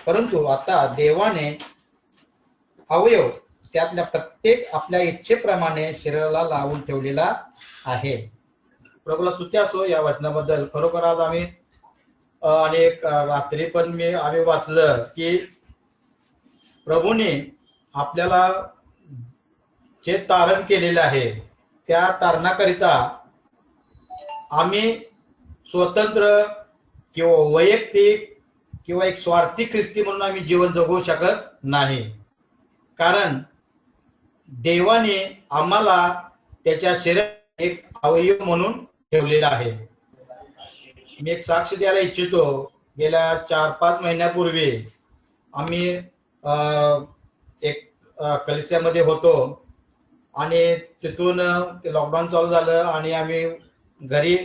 परंतु आता देवाने अवयव त्यातल्या प्रत्येक आपल्या इच्छेप्रमाणे शरीराला लावून ठेवलेला आहे. प्रभूला स्तुती असो या वचनाबद्दल. खरोखर आज आम्ही आणि रात्री पण आम्ही वाचलं की प्रभूने आपल्याला जे तारण केलेलं आहे त्या तारणाकरिता आम्ही स्वतंत्र किंवा वैयक्तिक किंवा एक स्वार्थी ख्रिस्ती म्हणून आम्ही जीवन जगू शकत नाही. कारण देवाने आम्हाला त्याच्या शरीरात एक अवयव म्हणून ठेवलेला आहे. मी एक साक्ष द्यायला इच्छितो. गेल्या 4-5 महिन्यापूर्वी आम्ही एक कलिसियामध्ये होतो आणि तिथून लॉकडाऊन चालू झालं आणि आम्ही घरी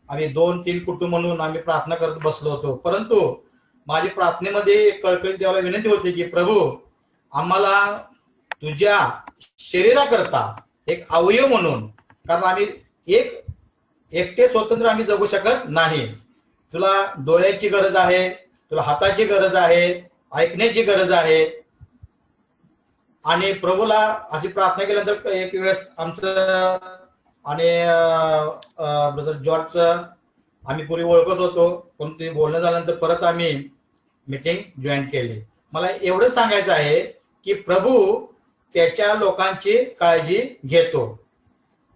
आम्ही 2-3 कुटुंब म्हणून आम्ही प्रार्थना करत बसलो होतो. परंतु माझी प्रार्थनेमध्ये कळकळीत देवाला विनंती होती की प्रभू, आम्हाला तुझ्या शरीराकरता एक अवयव म्हणून, कारण आम्ही एकटे स्वतंत्र आम्ही जगू शकत नाही. तुला डोळ्याची गरज आहे, तुला हाताची गरज आहे, ऐकण्याची गरज आहे. आणि प्रभूला अशी प्रार्थना केल्यानंतर एक वेळेस आमचं आणि ब्रदर जॉर्जचं आम्ही पूर्वी ओळखत होतो, पण ते बोलणं झाल्यानंतर परत आम्ही मीटिंग जॉईन केली. मला एवढं सांगायचं आहे की प्रभू त्याच्या लोकांची काळजी घेतो,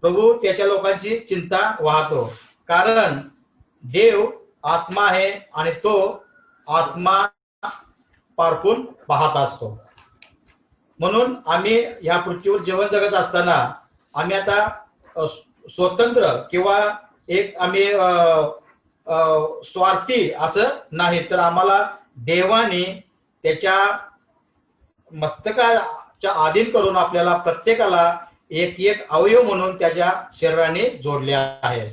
प्रभू त्याच्या लोकांची चिंता वाहतो. कारण देव आत्मा आहे आणि तो आत्मा पारखून पाहत असतो. म्हणून आम्ही ह्या पृथ्वीवर जीवन जगत असताना आम्ही आता स्वतंत्र किंवा एक आम्ही स्वार्थी असं नाही, तर आम्हाला देवाने त्याच्या मस्तकाच्या अधीन करून आपल्याला प्रत्येकाला एक अवयव म्हणून त्याच्या शरीराने जोडले आहे.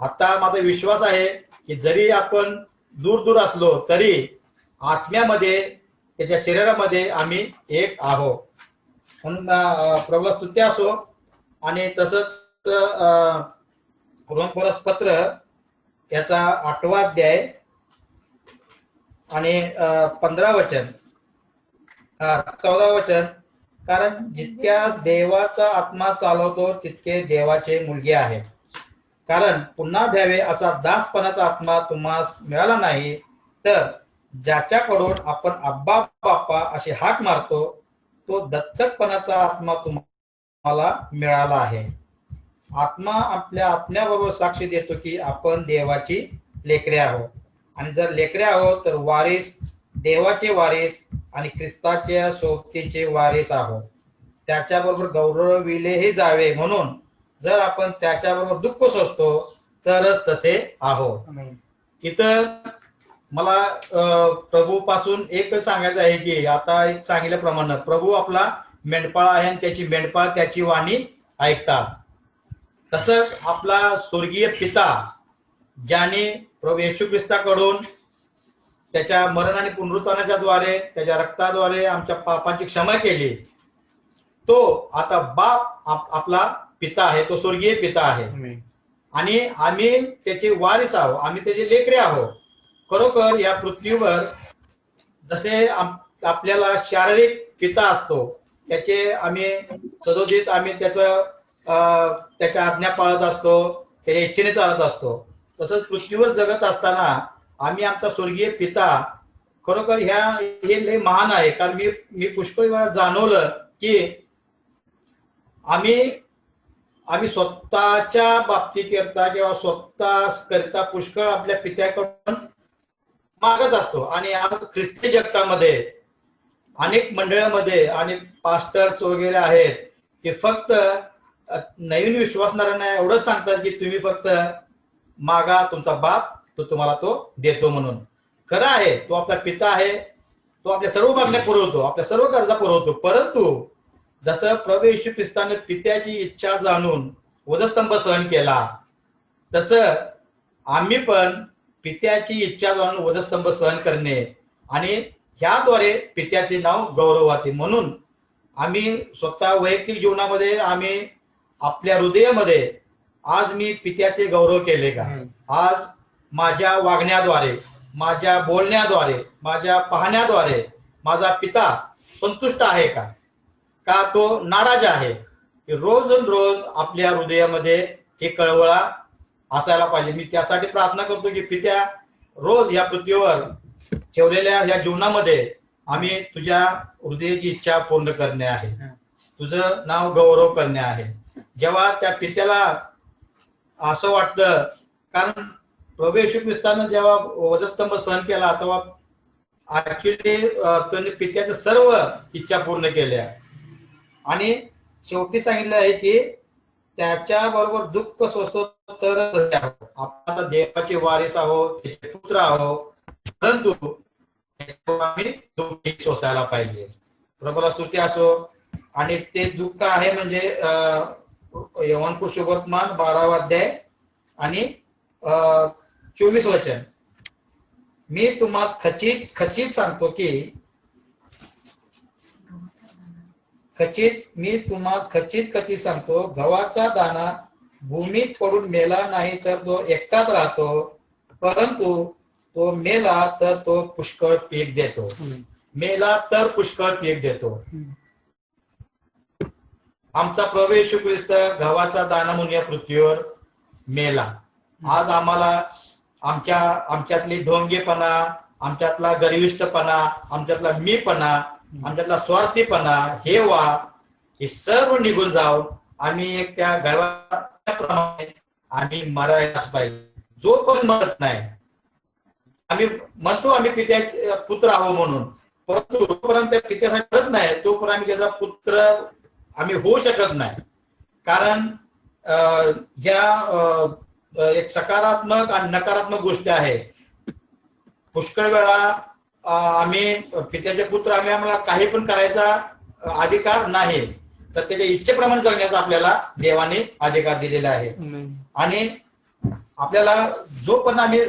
आता माझा विश्वास आहे की जरी आपण दूर असलो तरी आत्म्यामध्ये त्याच्या शरीरामध्ये आम्ही एक आहोत. म्हणून प्रभूला स्तुती असो. आणि तसंच रोमपौलुस पत्र याचा 8वा अध्याय आणि 15 वचन 14 वचन, कारण जितक्या देवाचा आत्मा चालवतो तितके देवाचे मुलगे आहे. कारण पुन्हा द्यावे असा दासपणाचा आत्मा तुम्हास मिळाला नाही, तर ज्याच्याकडून आपण अब्बा बाप्पा अशी हाक मारतो तो दत्तकपणाचा आत्मा तुम्हाला मिळाला आहे. आत्मा आपल्या आत्म्याबरोबर साक्षी देतो की आपण देवाची लेकरे आहोत, आणि जर लेकरे आहोत तर वारीस, देवाचे वारीस आणि ख्रिस्ताच्या सोबतीचे वारीस आहोत. त्याच्याबरोबर गौरविलेही जावे, म्हणून जर आपण त्याच्याबरोबर दुःख सोसतो तरच तसे आहोत. इथं मला प्रभू पासून एक सांगायचं आहे की आता एक सांगितल्याप्रमाणे प्रभू आपला मेंढपाळ आहे आणि त्याची मेंढपाळ त्याची वाणी ऐकतात. तसंच आपला स्वर्गीय पिता ज्याने प्रभू येशू ख्रिस्ताकडून त्याच्या मरण आणि पुनरुत्थानाच्या द्वारे त्याच्या रक्ताद्वारे आमच्या पापांची क्षमा केली, तो आता बाप आपला पिता आहे, तो स्वर्गीय पिता आहे. आणि आम्ही त्याचे वारीस आहोत, आम्ही त्याचे लेकरे आहोत. खरोखर या पृथ्वीवर जसे आपल्याला शारीरिक पिता असतो, त्याचे आम्ही सदोदित आम्ही त्याच्या आज्ञा पाळत असतो, त्याच्या इच्छेने चालत असतो. तसंच पृथ्वीवर जगत असताना आम्ही आमचा स्वर्गीय पिता खरोखर हे लय महान आहे. कारण मी पुष्कळ वेळा जाणवलं की आम्ही स्वतःच्या बाबतीकरता किंवा स्वतः करता पुष्कळ आपल्या पित्याकडून मागत असतो. आणि आज ख्रिस्ती जगतामध्ये अनेक मंडळामध्ये आणि पास्टर्स वगैरे आहेत की फक्त नवीन विश्वासणाऱ्यांना एवढंच सांगतात की तुम्ही फक्त मागा, तुमचा बाप तो तुम्हाला तो देतो म्हणून. खरं आहे, तो आपला पिता आहे, तो आपल्या सर्व मागण्या पुरवतो, आपल्या सर्व गरजा पुरवतो. परंतु जसं प्रभू येशू ख्रिस्ताने पित्याची इच्छा जाणून वधस्तंभ सहन केला, तसं आम्ही पण पित्याची इच्छा जाणून वधस्तंभ सहन करणे आणि ह्याद्वारे पित्याचे नाव गौरवाते. म्हणून आम्ही स्वतः वैयक्तिक जीवनामध्ये आम्ही आपल्या हृदयामध्ये आज मी पित्याचे गौरव केले का, आज माझ्या वागण्याद्वारे, माझ्या बोलण्याद्वारे, माझ्या पाहण्याद्वारे माझा पिता संतुष्ट आहे का, का तो नाराज आहे. रोज आपल्या हृदयामध्ये हे कळवळा असायला पाहिजे. मी त्यासाठी प्रार्थना करतो की पित्या, रोज या पृथ्वीवर ठेवलेल्या या जीवनामध्ये आम्ही तुझ्या हृदयाची इच्छा पूर्ण करणे आहे, तुझं नाव गौरव करणे आहे. जेव्हा त्या पित्याला असं वाटतं कारण प्रभू येशू ख्रिस्तानं जेव्हा वधस्तंभ सहन केला तेव्हा ऍक्च्युली त्यांनी पित्याच्या सर्व इच्छा पूर्ण केल्या आणि शेवटी सांगितलं आहे की त्याच्या बरोबर दुःख सोसतो तर आपण आता देवाचे वारीस आहोत, त्याचे पुत्र आहोत, परंतु आम्ही दुःख सोसायला पाहिजे. प्रभूला स्तुती असो. आणि ते दुःख आहे म्हणजे यवहन सुवर्तमान 12 अध्याय आणि 24 वचन. मी तुम्हाला खचित खचित सांगतो की मी तुम्हाला खचित सांगतो, गव्हाचा दाणा भूमीत पडून मेला नाही तर तो एकटाच राहतो, परंतु तो मेला तर तो पुष्कळ पीक देतो. मेला तर पुष्कळ पीक देतो. आमचा प्रभू येशू ख्रिस्त गव्हाचा दाणा म्हणून या पृथ्वीवर मेला. आज आम्हाला आमच्यातली ढोंगेपणा, आमच्यातला गर्विष्ठपणा, आमच्यातला मीपणा, आमच्यातला स्वार्थीपणा, हे सर्व निघून जाऊन आम्ही एक त्या गव्हाप्रमाणे आम्ही मरायलाच पाहिजे. जो पण मरत नाही, आम्ही म्हणतो आम्ही पित्याचे पुत्र आहो म्हणून, परंतु जोपर्यंत पित्यासाठी मरत नाही तोपर्यंत आम्ही त्याचा पुत्र आम्ही होऊ शकत नाही. कारण ह्या एक सकारात्मक आणि नकारात्मक गोष्टी आहेत. पुष्कळ वेळा आम्ही पित्याचे पुत्र आम्हाला काही पण करायचा अधिकार नाही, तर त्याच्या इच्छेप्रमाणे जगण्याचा आपल्याला देवाने अधिकार दिलेला आहे. आणि आपल्याला जोपर्यंत आम्ही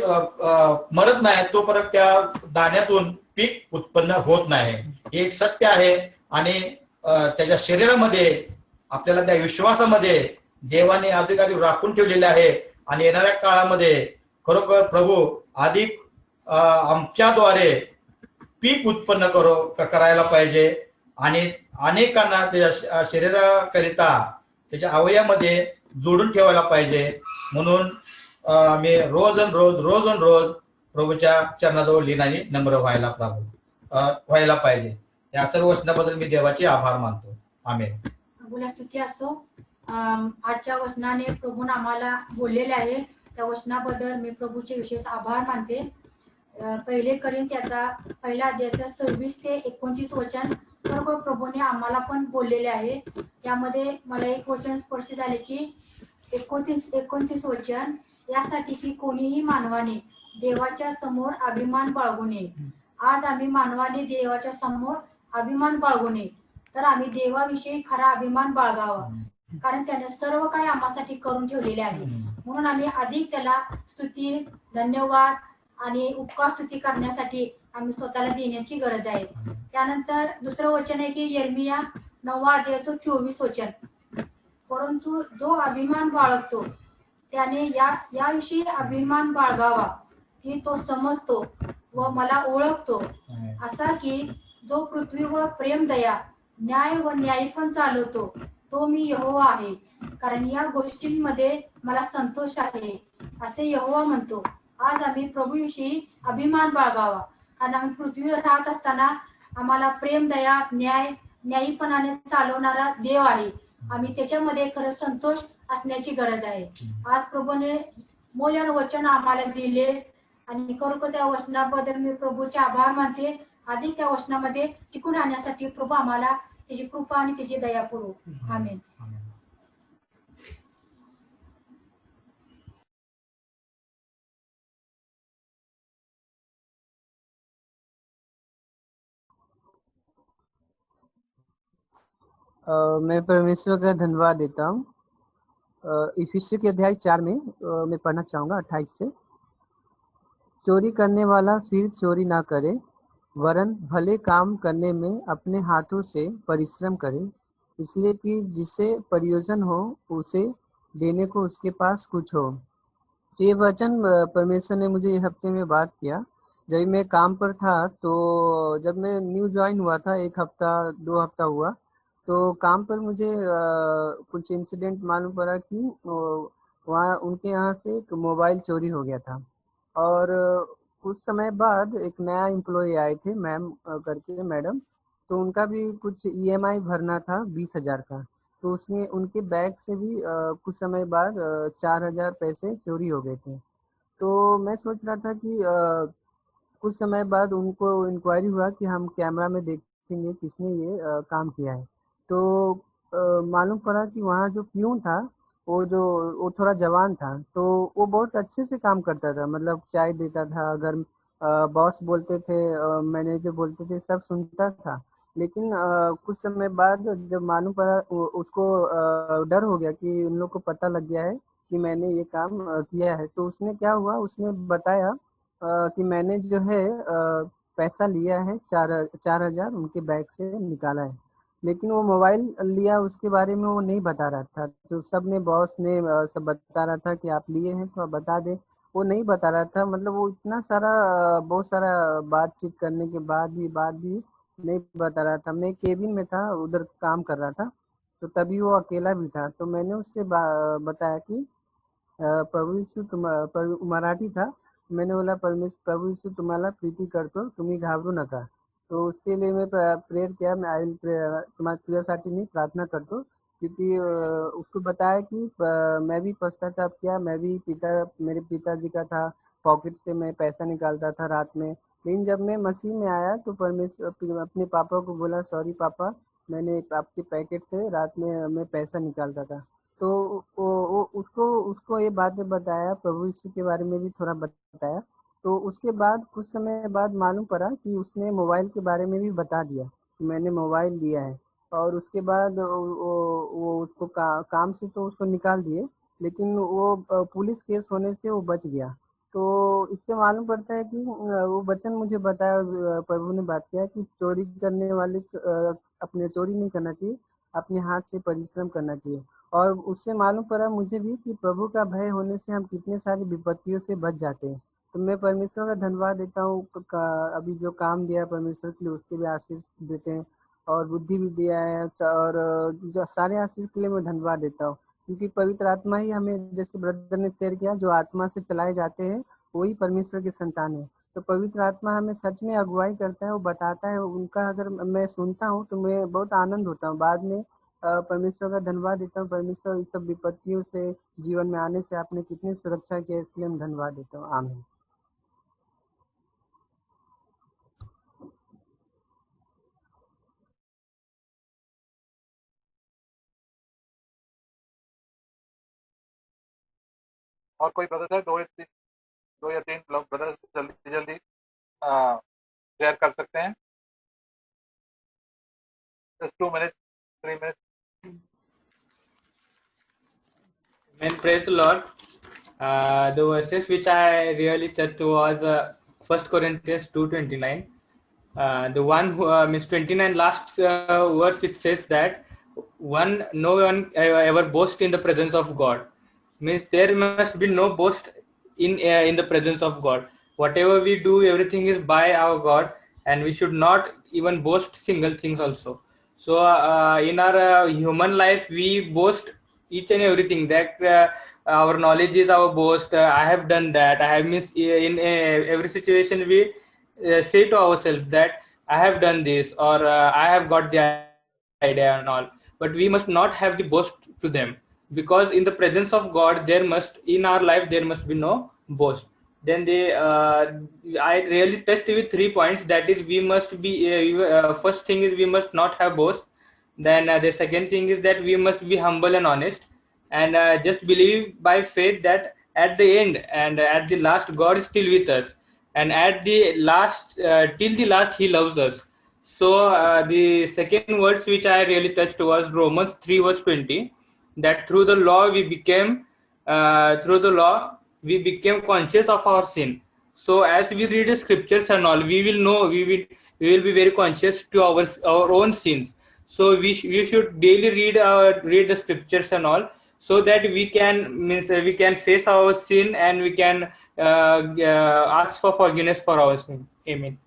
मरत नाही तोपर्यंत त्या दाण्यातून पीक उत्पन्न होत नाही. हे एक सत्य आहे. आणि त्याच्या शरीरामध्ये आपल्याला त्या विश्वासामध्ये देवाने अधिक राखून ठेवलेले आहे. आणि येणाऱ्या काळामध्ये खरोखर प्रभू अधिक आमच्याद्वारे पीक उत्पन्न करायला पाहिजे आणि अनेकांना त्याच्या शरीराकरिता त्याच्या अवयवामध्ये जोडून ठेवायला पाहिजे. म्हणून आम्ही रोज प्रभूच्या चरणाजवळ लीन आणि नम्र व्हायला पाहिजे. या सर्व वचनाबद्दल मी देवाचे आभार मानतो. आमेन. प्रभूला स्तुती असो. आजच्या वचनाने प्रभून आम्हाला बोललेले आहे, त्या वचनाबद्दल मी प्रभूचे विशेष आभार मानते. पहिले करीन त्याचा पहिला अध्यायाचा 26 ते 29 वचन खरोखर प्रभूने आम्हाला पण बोललेले आहे. त्यामध्ये मला एक वचन स्पर्श झाले की 29 वचन, यासाठी की कोणीही मानवाने देवाच्या समोर अभिमान बाळगू नये. आज आम्ही मानवाने देवाच्या समोर अभिमान बाळगू नये, तर आम्ही देवाविषयी खरा अभिमान बाळगावा, कारण त्याने सर्व काही आम्हासाठी करून ठेवलेले आहे. म्हणून आम्ही अधिक त्याला स्तुती, धन्यवाद आणि उपकार स्तुती करण्यासाठी आम्ही स्वतःला देण्याची गरज आहे. त्यानंतर दुसरं वचन आहे की यिर्मया 9 अध्यायाचं 24 वचन, परंतु जो अभिमान बाळगतो त्याने याविषयी अभिमान बाळगावा की तो समजतो व मला ओळखतो, असा की जो पृथ्वीवर प्रेम, दया, न्याय व न्याय पण चालवतो तो मी यहोवा आहे, कारण या गोष्टींमध्ये मला संतोष आहे, असे यहोवा म्हणतो. आज आम्ही प्रभूविषयी अभिमान बाळगावा, कारण आम्ही पृथ्वीवर राहत असताना आम्हाला प्रेम, दया, न्यायीपणाने चालवणारा देव आहे. आम्ही त्याच्यामध्ये खरं संतोष असण्याची गरज आहे. आज प्रभूने मौल्यवान वचन आम्हाला दिले आणि खरोखर त्या वचनाबद्दल मी प्रभूचे आभार मानते. अधिक त्या वचनामध्ये टिकून राहण्यासाठी प्रभू आम्हाला त्याची कृपा आणि त्याची दया पुरवो. आमेन. मैं परमेश्वर का धन्यवाद देता हूँ. इफिसियों के अध्याय 4 में मैं पढ़ना चाहूँगा 28 से. चोरी करने वाला फिर चोरी ना करे, वरन भले काम करने में अपने हाथों से परिश्रम करे, इसलिए कि जिसे प्रयोजन हो उसे देने को उसके पास कुछ हो. ये वचन परमेश्वर ने मुझे हफ्ते में बात किया. जब मैं काम पर था तो जब मैं न्यू ज्वाइन हुआ था, 1 हफ्ता 2 हफ्ता हुआ, तो काम पर मुझे कुछ इंसिडेंट मालूम पड़ा कि वहाँ उनके यहाँ से एक मोबाइल चोरी हो गया था. और कुछ समय बाद एक नया एम्प्लॉय आए थे, मैम करके मैडम, तो उनका भी कुछ EMI भरना था 20,000 का. तो उसमें उनके बैग से भी कुछ समय बाद 4,000 पैसे चोरी हो गए थे. तो मैं सोच रहा था कि कुछ समय बाद उनको इंक्वायरी हुआ कि हम कैमरा में देखेंगे किसने ये काम किया है। तो मालूम पड़ा कि वहाँ जो प्यून था वो थोड़ा जवान था, तो वो बहुत अच्छे से काम करता था, मतलब चाय देता था, अगर बॉस बोलते थे, मैनेजर बोलते थे, सब सुनता था। लेकिन कुछ समय बाद जब मालूम पड़ा उसको डर हो गया कि उन लोग को पता लग गया है कि मैंने ये काम किया है, तो उसने क्या हुआ, उसने बताया कि मैंने जो है पैसा लिया है, 4,000 उनके बैग से निकाला है। लेकिन वो मोबाइल लिया उसके बारे में वो नहीं बता रहा था, तो सबने बॉस ने सब बता रहा था कि आप लिए हैं तो आप बता दें। वो नहीं बता रहा था, मतलब वो इतना सारा बहुत सारा बातचीत करने के बाद भी नहीं बता रहा था। मैं केबिन में था, उधर काम कर रहा था, तो तभी वो अकेला भी था। तो मैंने उससे बताया कि प्रभू यीशु मराठी था। मैंने बोला, प्रभू यीशु तुम्हाला प्रीती करतो, तुम्ही घाबरू नका। तो उसके लिए मैं प्रेयर किया, मैं आई तुझ्यासाठी मी प्रार्थना करतो, क्योंकि उसको बताया कि मैं भी पश्चाताप किया, मैं भी मेरे पिताजी का था, पॉकेट से मैं पैसा निकालता था रात में। लेकिन जब मैं मसीह में आया तो परमेश्वर अपने पापा को बोला, सॉरी पापा, मैंने आपके पैकेट से रात में मैं पैसा निकालता था। तो वो उसको उसको ये बातें बताया, प्रभु यीशु के बारे में भी थोड़ा बताया। तो उसके बाद कुछ समय बाद मालूम पड़ा कि उसने मोबाइल के बारे में भी बता दिया कि मैंने मोबाइल लिया है। और उसके बाद वो उसको काम से तो उसको निकाल दिए, लेकिन वो पुलिस केस होने से वो बच गया। तो इससे मालूम पड़ता है कि वो वचन मुझे बताया, प्रभु ने बात किया कि चोरी करने वाले अपने चोरी नहीं करना चाहिए, अपने हाथ से परिश्रम करना चाहिए। और उससे मालूम पड़ा मुझे भी कि प्रभु का भय होने से हम कितने सारी विपत्तियों से बच जाते हैं। तो मैं परमेश्वर का धन्यवाद देता हूँ, अभी जो काम दिया परमेश्वर के लिए उसके भी आशीष देते हैं, और बुद्धि भी दिया है, और जो सारे आशीष के लिए मैं धन्यवाद देता हूँ, क्योंकि पवित्र आत्मा ही हमें, जैसे ब्रदर ने शेयर किया, जो आत्मा से चलाए जाते हैं वही परमेश्वर की संतान है। तो पवित्र आत्मा हमें सच में अगुवाई करता है, वो बताता है, उनका अगर मैं सुनता हूँ तो मैं बहुत आनंद होता हूँ। बाद में परमेश्वर का धन्यवाद देता हूँ, परमेश्वर इस सब विपत्तियों से जीवन में आने से आपने कितनी सुरक्षा की है, इसके लिए हम धन्यवाद देता हूँ। आमीन। और कोई ब्रदर है? 2 या 3 लोग ब्रदर जल्दी जल्दी शेयर कर सकते हैं। Just 2 minutes, 3 minutes. Amen. Praise the Lord. The verses which I really touched was 1 Corinthians 2:29. The one who means 29 last verse, it says that no one ever boast in the presence of God. Means there must be no boast in the presence of God. Whatever we do, everything is by our God, and we should not even boast single things also. So in our human life, we boast each and everything, that our knowledge is our boast. I have done that. I have missed in every situation. We say to ourselves that I have done this, or I have got the idea and all. But we must not have the boast to them, because in the presence of God, in our life there must be no boast. Then I really touched with 3 points. That is, we must be first thing is we must not have boast. Then the second thing is that we must be humble and honest, and just believe by faith that at the end and at the last God is still with us, and at the last till the last He loves us. So the second words which I really touched was Romans 3 verse 20, that through the law we became conscious of our sin. So as we read the scriptures and all, we will know, we will be very conscious to our own sins. So we should daily read the scriptures and all, so that we can face our sin, and we can ask for forgiveness for our sin. Amen.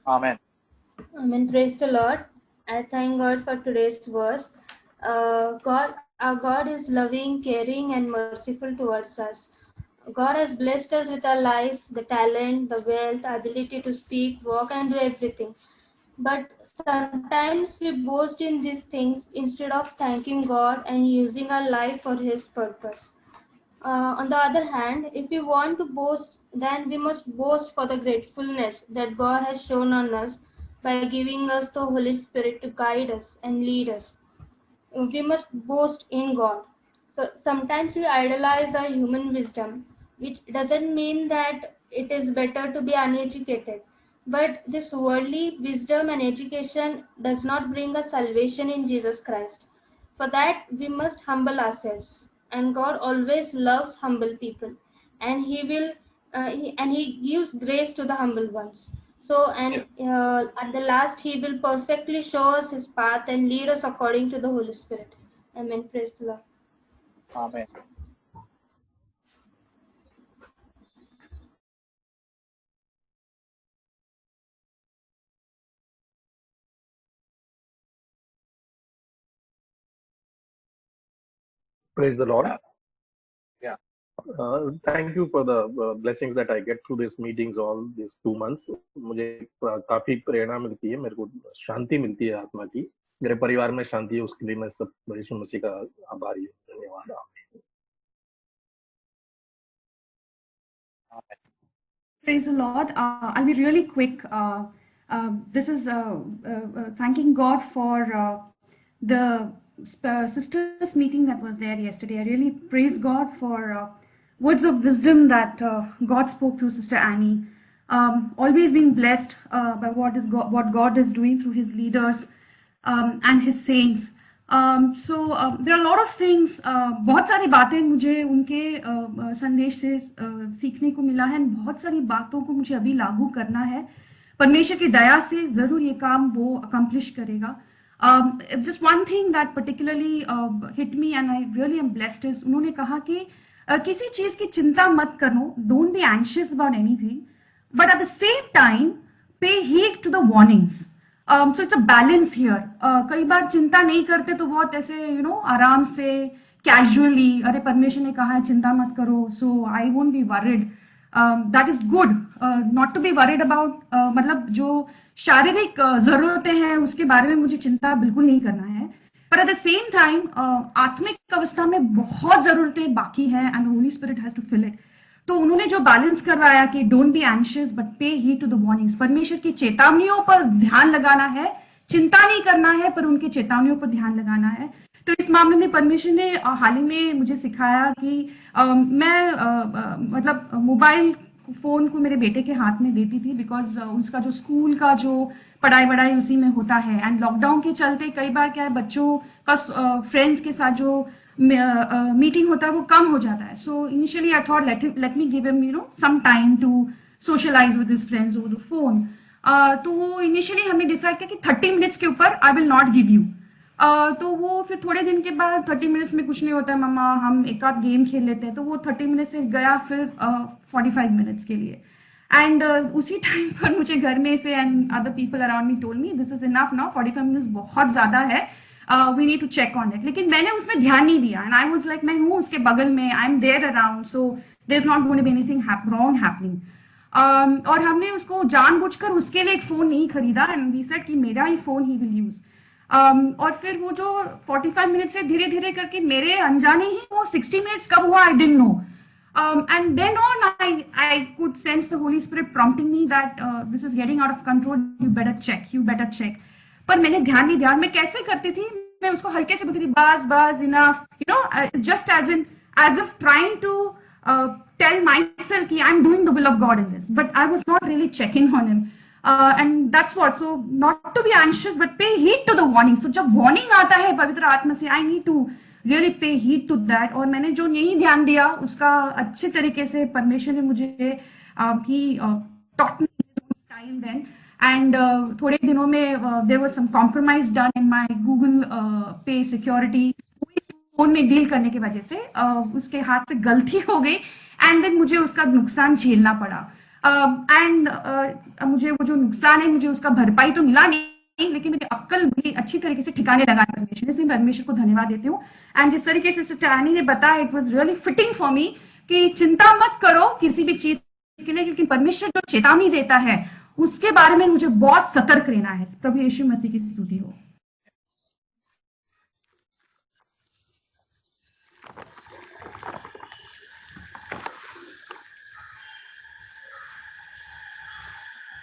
Amen. Amen. Praise the Lord. I thank God for today's verse. Our God is loving, caring, and merciful towards us. God has blessed us with our life, the talent, the wealth, ability to speak, walk, and do everything. But sometimes we boast in these things instead of thanking God and using our life for His purpose. On the other hand, if we want to boast, then we must boast for the gratefulness that God has shown on us by giving us the Holy Spirit to guide us and lead us. We must boast in God. So sometimes we idolize our human wisdom, which doesn't mean that it is better to be uneducated. But this worldly wisdom and education does not bring us salvation in Jesus Christ. For that, we must humble ourselves. And God always loves humble people. And He gives grace to the humble ones. So, and at the last, He will perfectly show us His path and lead us according to the Holy Spirit. Amen. Praise the Lord. Amen. Praise the Lord. Yeah. Thank you for the blessings that I get through these meetings all these 2 months. मुझे काफी प्रेरणा मिलती है, मेरे को शांति मिलती है आत्मा की, मेरे परिवार में शांति है, उसके लिए मैं सब यीशु मसीह का आभारी हूँ। धन्यवाद। Praise the Lord. I'll be really quick. This is thanking God for the sisters meeting that was there yesterday. I really praise God for words of wisdom that God spoke through Sister Annie. Always being blessed by what God is doing through His leaders and His saints. So there are a lot of things. बहुत सारी बातें मुझे उनके संदेश से सीखने को मिला है, बहुत सारी बातों को मुझे अभी लागू करना है। परमेश्वर की दया से जरूर ये काम वो अकम्प्लिश करेगा। Just one thing that particularly hit me and I really am blessed is उन्होंने कहा कि किसी चीज की चिंता मत करो, don't be anxious about anything, but at the same time pay heed to the warnings. So it's a balance here. कई बार चिंता नहीं करते तो बहुत ऐसे आराम से casually, अरे परमेश्वर ने कहा है चिंता मत करो, so I won't be worried. That is good. Not to be worried about. मतलब जो शारीरिक जरूरतें हैं उसके बारे में मुझे चिंता बिल्कुल नहीं करना है, पर at the same time आत्मिक अवस्था में बहुत जरूरतें बाकी हैं and the Holy Spirit has to fill it. तो उन्होंने जो बैलेंस करवाया कि डोंट बी एंशियस बट पे हीड टू द वार्निंग्स, परमेश्वर की चेतावनियों पर ध्यान लगाना है, चिंता नहीं करना है पर उनके चेतावनियों पर ध्यान लगाना है। तो इस मामले में परमेश्वर ने हाल ही में मुझे सिखाया कि मैं मतलब मोबाइल फोन को मेरे बेटे के हाथ में देती थी बिकॉज उसका जो स्कूल का जो पढ़ाई वढ़ाई उसी में होता है, एंड लॉकडाउन के चलते कई बार क्या है बच्चों का फ्रेंड्स के साथ जो मीटिंग होता है वो कम हो जाता है। So initially I thought let me give him some time to socialise with his friends over the phone. तो वो इनिशियली हमने डिसाइड किया कि 30 मिनट्स के ऊपर I will not give you. तो वो फिर थोड़े दिन के बाद 30 मिनट्स में कुछ नहीं होता है मम्मा, हम एक आध गेम खेल लेते हैं, तो वो 30 मिनट से गया फिर 45 मिनट्स के लिए। एंड उसी टाइम पर मुझे घर में से and other people around me told me this is enough now, 45 minutes बहुत ज्यादा है, we need to check on it. लेकिन मैंने उसमें ध्यान नहीं दिया एंड आई वाज लाइक मैं हूँ उसके बगल में, I am there around, so there is not going to be anything wrong happening. और हमने उसको जानबूझकर उसके लिए एक फोन नहीं खरीदा एंड वी सेड कि मेरा ही फोन ही विल यूज। और फिर वो जो 45 मिनट से धीरे धीरे करके मेरे अनजाने ही वो 60 मिनट्स कब हुआ I didn't know, and then on I could sense the Holy Spirit prompting me that this is getting out of control, you better check। पर मैंने ध्यान नहीं दिया। मैं कैसे करती थी, मैं उसको हल्के से बोलती थी बस enough, just as if trying to tell myself कि I'm doing the will of God in this, but I was not really checking on him। And that's what, so not to be anxious but pay heed to the warning। So जब warning आता है पवित्र आत्मा से I need to really pay heed to that। और मैंने जो नहीं ध्यान दिया उसका अच्छे तरीके से परमेश्वर ने मुझे taught me style then, and थोड़े दिनों में there was some compromise done in my Google Pay security। Phone में डील करने की वजह से उसके हाथ से गलती हो गई एंड देन मुझे उसका नुकसान झेलना पड़ा। एंड मुझे वो जो नुकसान है मुझे उसका भरपाई तो मिला नहीं, लेकिन मेरी अक्ल बड़ी अच्छी तरीके से ठिकाने लगा परमेश्वर, इसलिए परमेश्वर को धन्यवाद देती हूँ। एंड जिस तरीके से सिस्टर एनी ने बताया it was really fitting for me कि चिंता मत करो किसी भी चीज के लिए, लेकिन परमेश्वर जो चेतावनी देता है उसके बारे में मुझे बहुत सतर्क रहना है। प्रभु यीशु मसीह की स्तुति हो।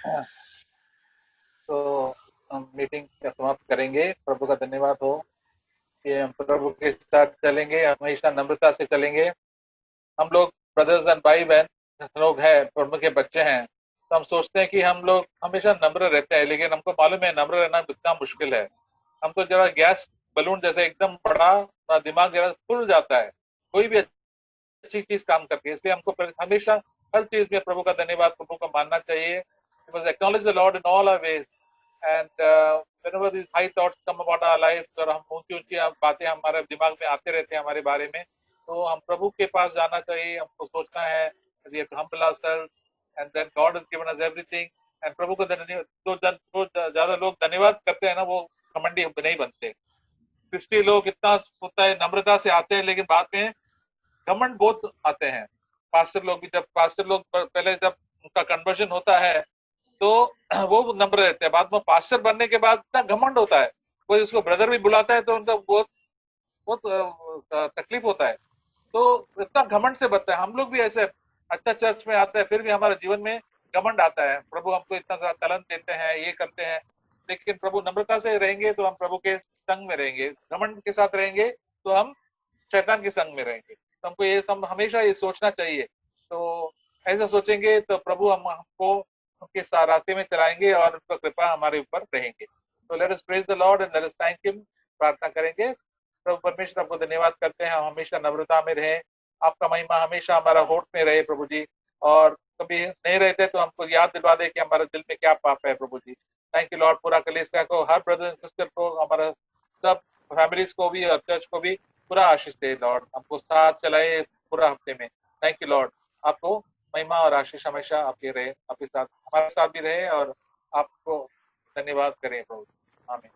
तो हम मीटिंग का समाप्त करेंगे। प्रभु का धन्यवाद हो कि हम प्रभु के साथ चलेंगे, हमेशा नम्रता से चलेंगे। हम लोग ब्रदर्स एंड भाई बहन लोग हैं, प्रभु के बच्चे हैं, तो हम सोचते हैं कि हम लोग हमेशा नम्र रहते हैं, लेकिन हमको मालूम है नम्र रहना कितना मुश्किल है। हम तो जरा गैस बलून जैसे एकदम बड़ा दिमाग जरा खुल जाता है कोई भी अच्छी चीज काम करके। इसलिए हमको हमेशा हर चीज में प्रभु का धन्यवाद, प्रभु को मानना चाहिए। Acknowledge the Lord in all our ways, and whenever these high thoughts come about our lives, और हम ऊंची ऊंची बातें हमारे दिमाग में आते रहते हैं हमारे बारे में, तो हम प्रभु के पास जाना चाहिए। हमको सोचना है we have to humble ourselves, and then God has given us everything, and प्रभु को जो ज्यादा लोग धन्यवाद करते हैं ना, वो घमंडी नहीं बनते। क्रिस्टी लोग इतना होता है, नम्रता से आते हैं, लेकिन बाद में घमंड बहुत आते हैं। पास्टर लोग भी, जब पास्टर लोग पहले जब उनका कन्वर्जन होता है तो वो नम्र रहते हैं, बाद में पास्टर बनने के बाद इतना घमंड होता है, कोई उसको ब्रदर भी बुलाता है तो उनका बहुत बहुत तकलीफ होता है। तो इतना घमंड से बचता है। हम लोग भी ऐसे अच्छा चर्च में आते हैं, फिर भी हमारे जीवन में घमंड आता है। प्रभु हमको इतना सारा तलन देते हैं, ये करते हैं, लेकिन प्रभु नम्रता से रहेंगे तो हम प्रभु के संग में रहेंगे। घमंड के साथ रहेंगे तो हम शैतान के संग में रहेंगे। तो हमको ये हमेशा ये सोचना चाहिए। तो ऐसा सोचेंगे तो प्रभु हमको उनके रास्ते में चलाएंगे और उनका कृपा हमारे ऊपर रहेंगे। तो let us praise the Lord and let us thank him. प्रार्थना करेंगे। प्रभु परमेश्वर, आपको धन्यवाद करते हैं, हम हमेशा नम्रता में रहें, आपका महिमा हमेशा हमारा होठ में रहे प्रभु जी। और कभी नहीं रहते तो हमको याद दिलवा दे कि हमारे दिल में क्या पाप है प्रभु जी। Thank you Lord. पूरा कलीसिया को, हर ब्रदर एंड सिस्टर को, हमारा सब फैमिलीज को भी और चर्च को भी पूरा आशीष दे लॉर्ड। हमको साथ चलाए पूरा हफ्ते में। Thank you Lord. आपको महिमा और आशीष हमेशा आपके रहे, आपके साथ, हमारे साथ भी रहे, और आपको धन्यवाद करें प्रभु। आमीन।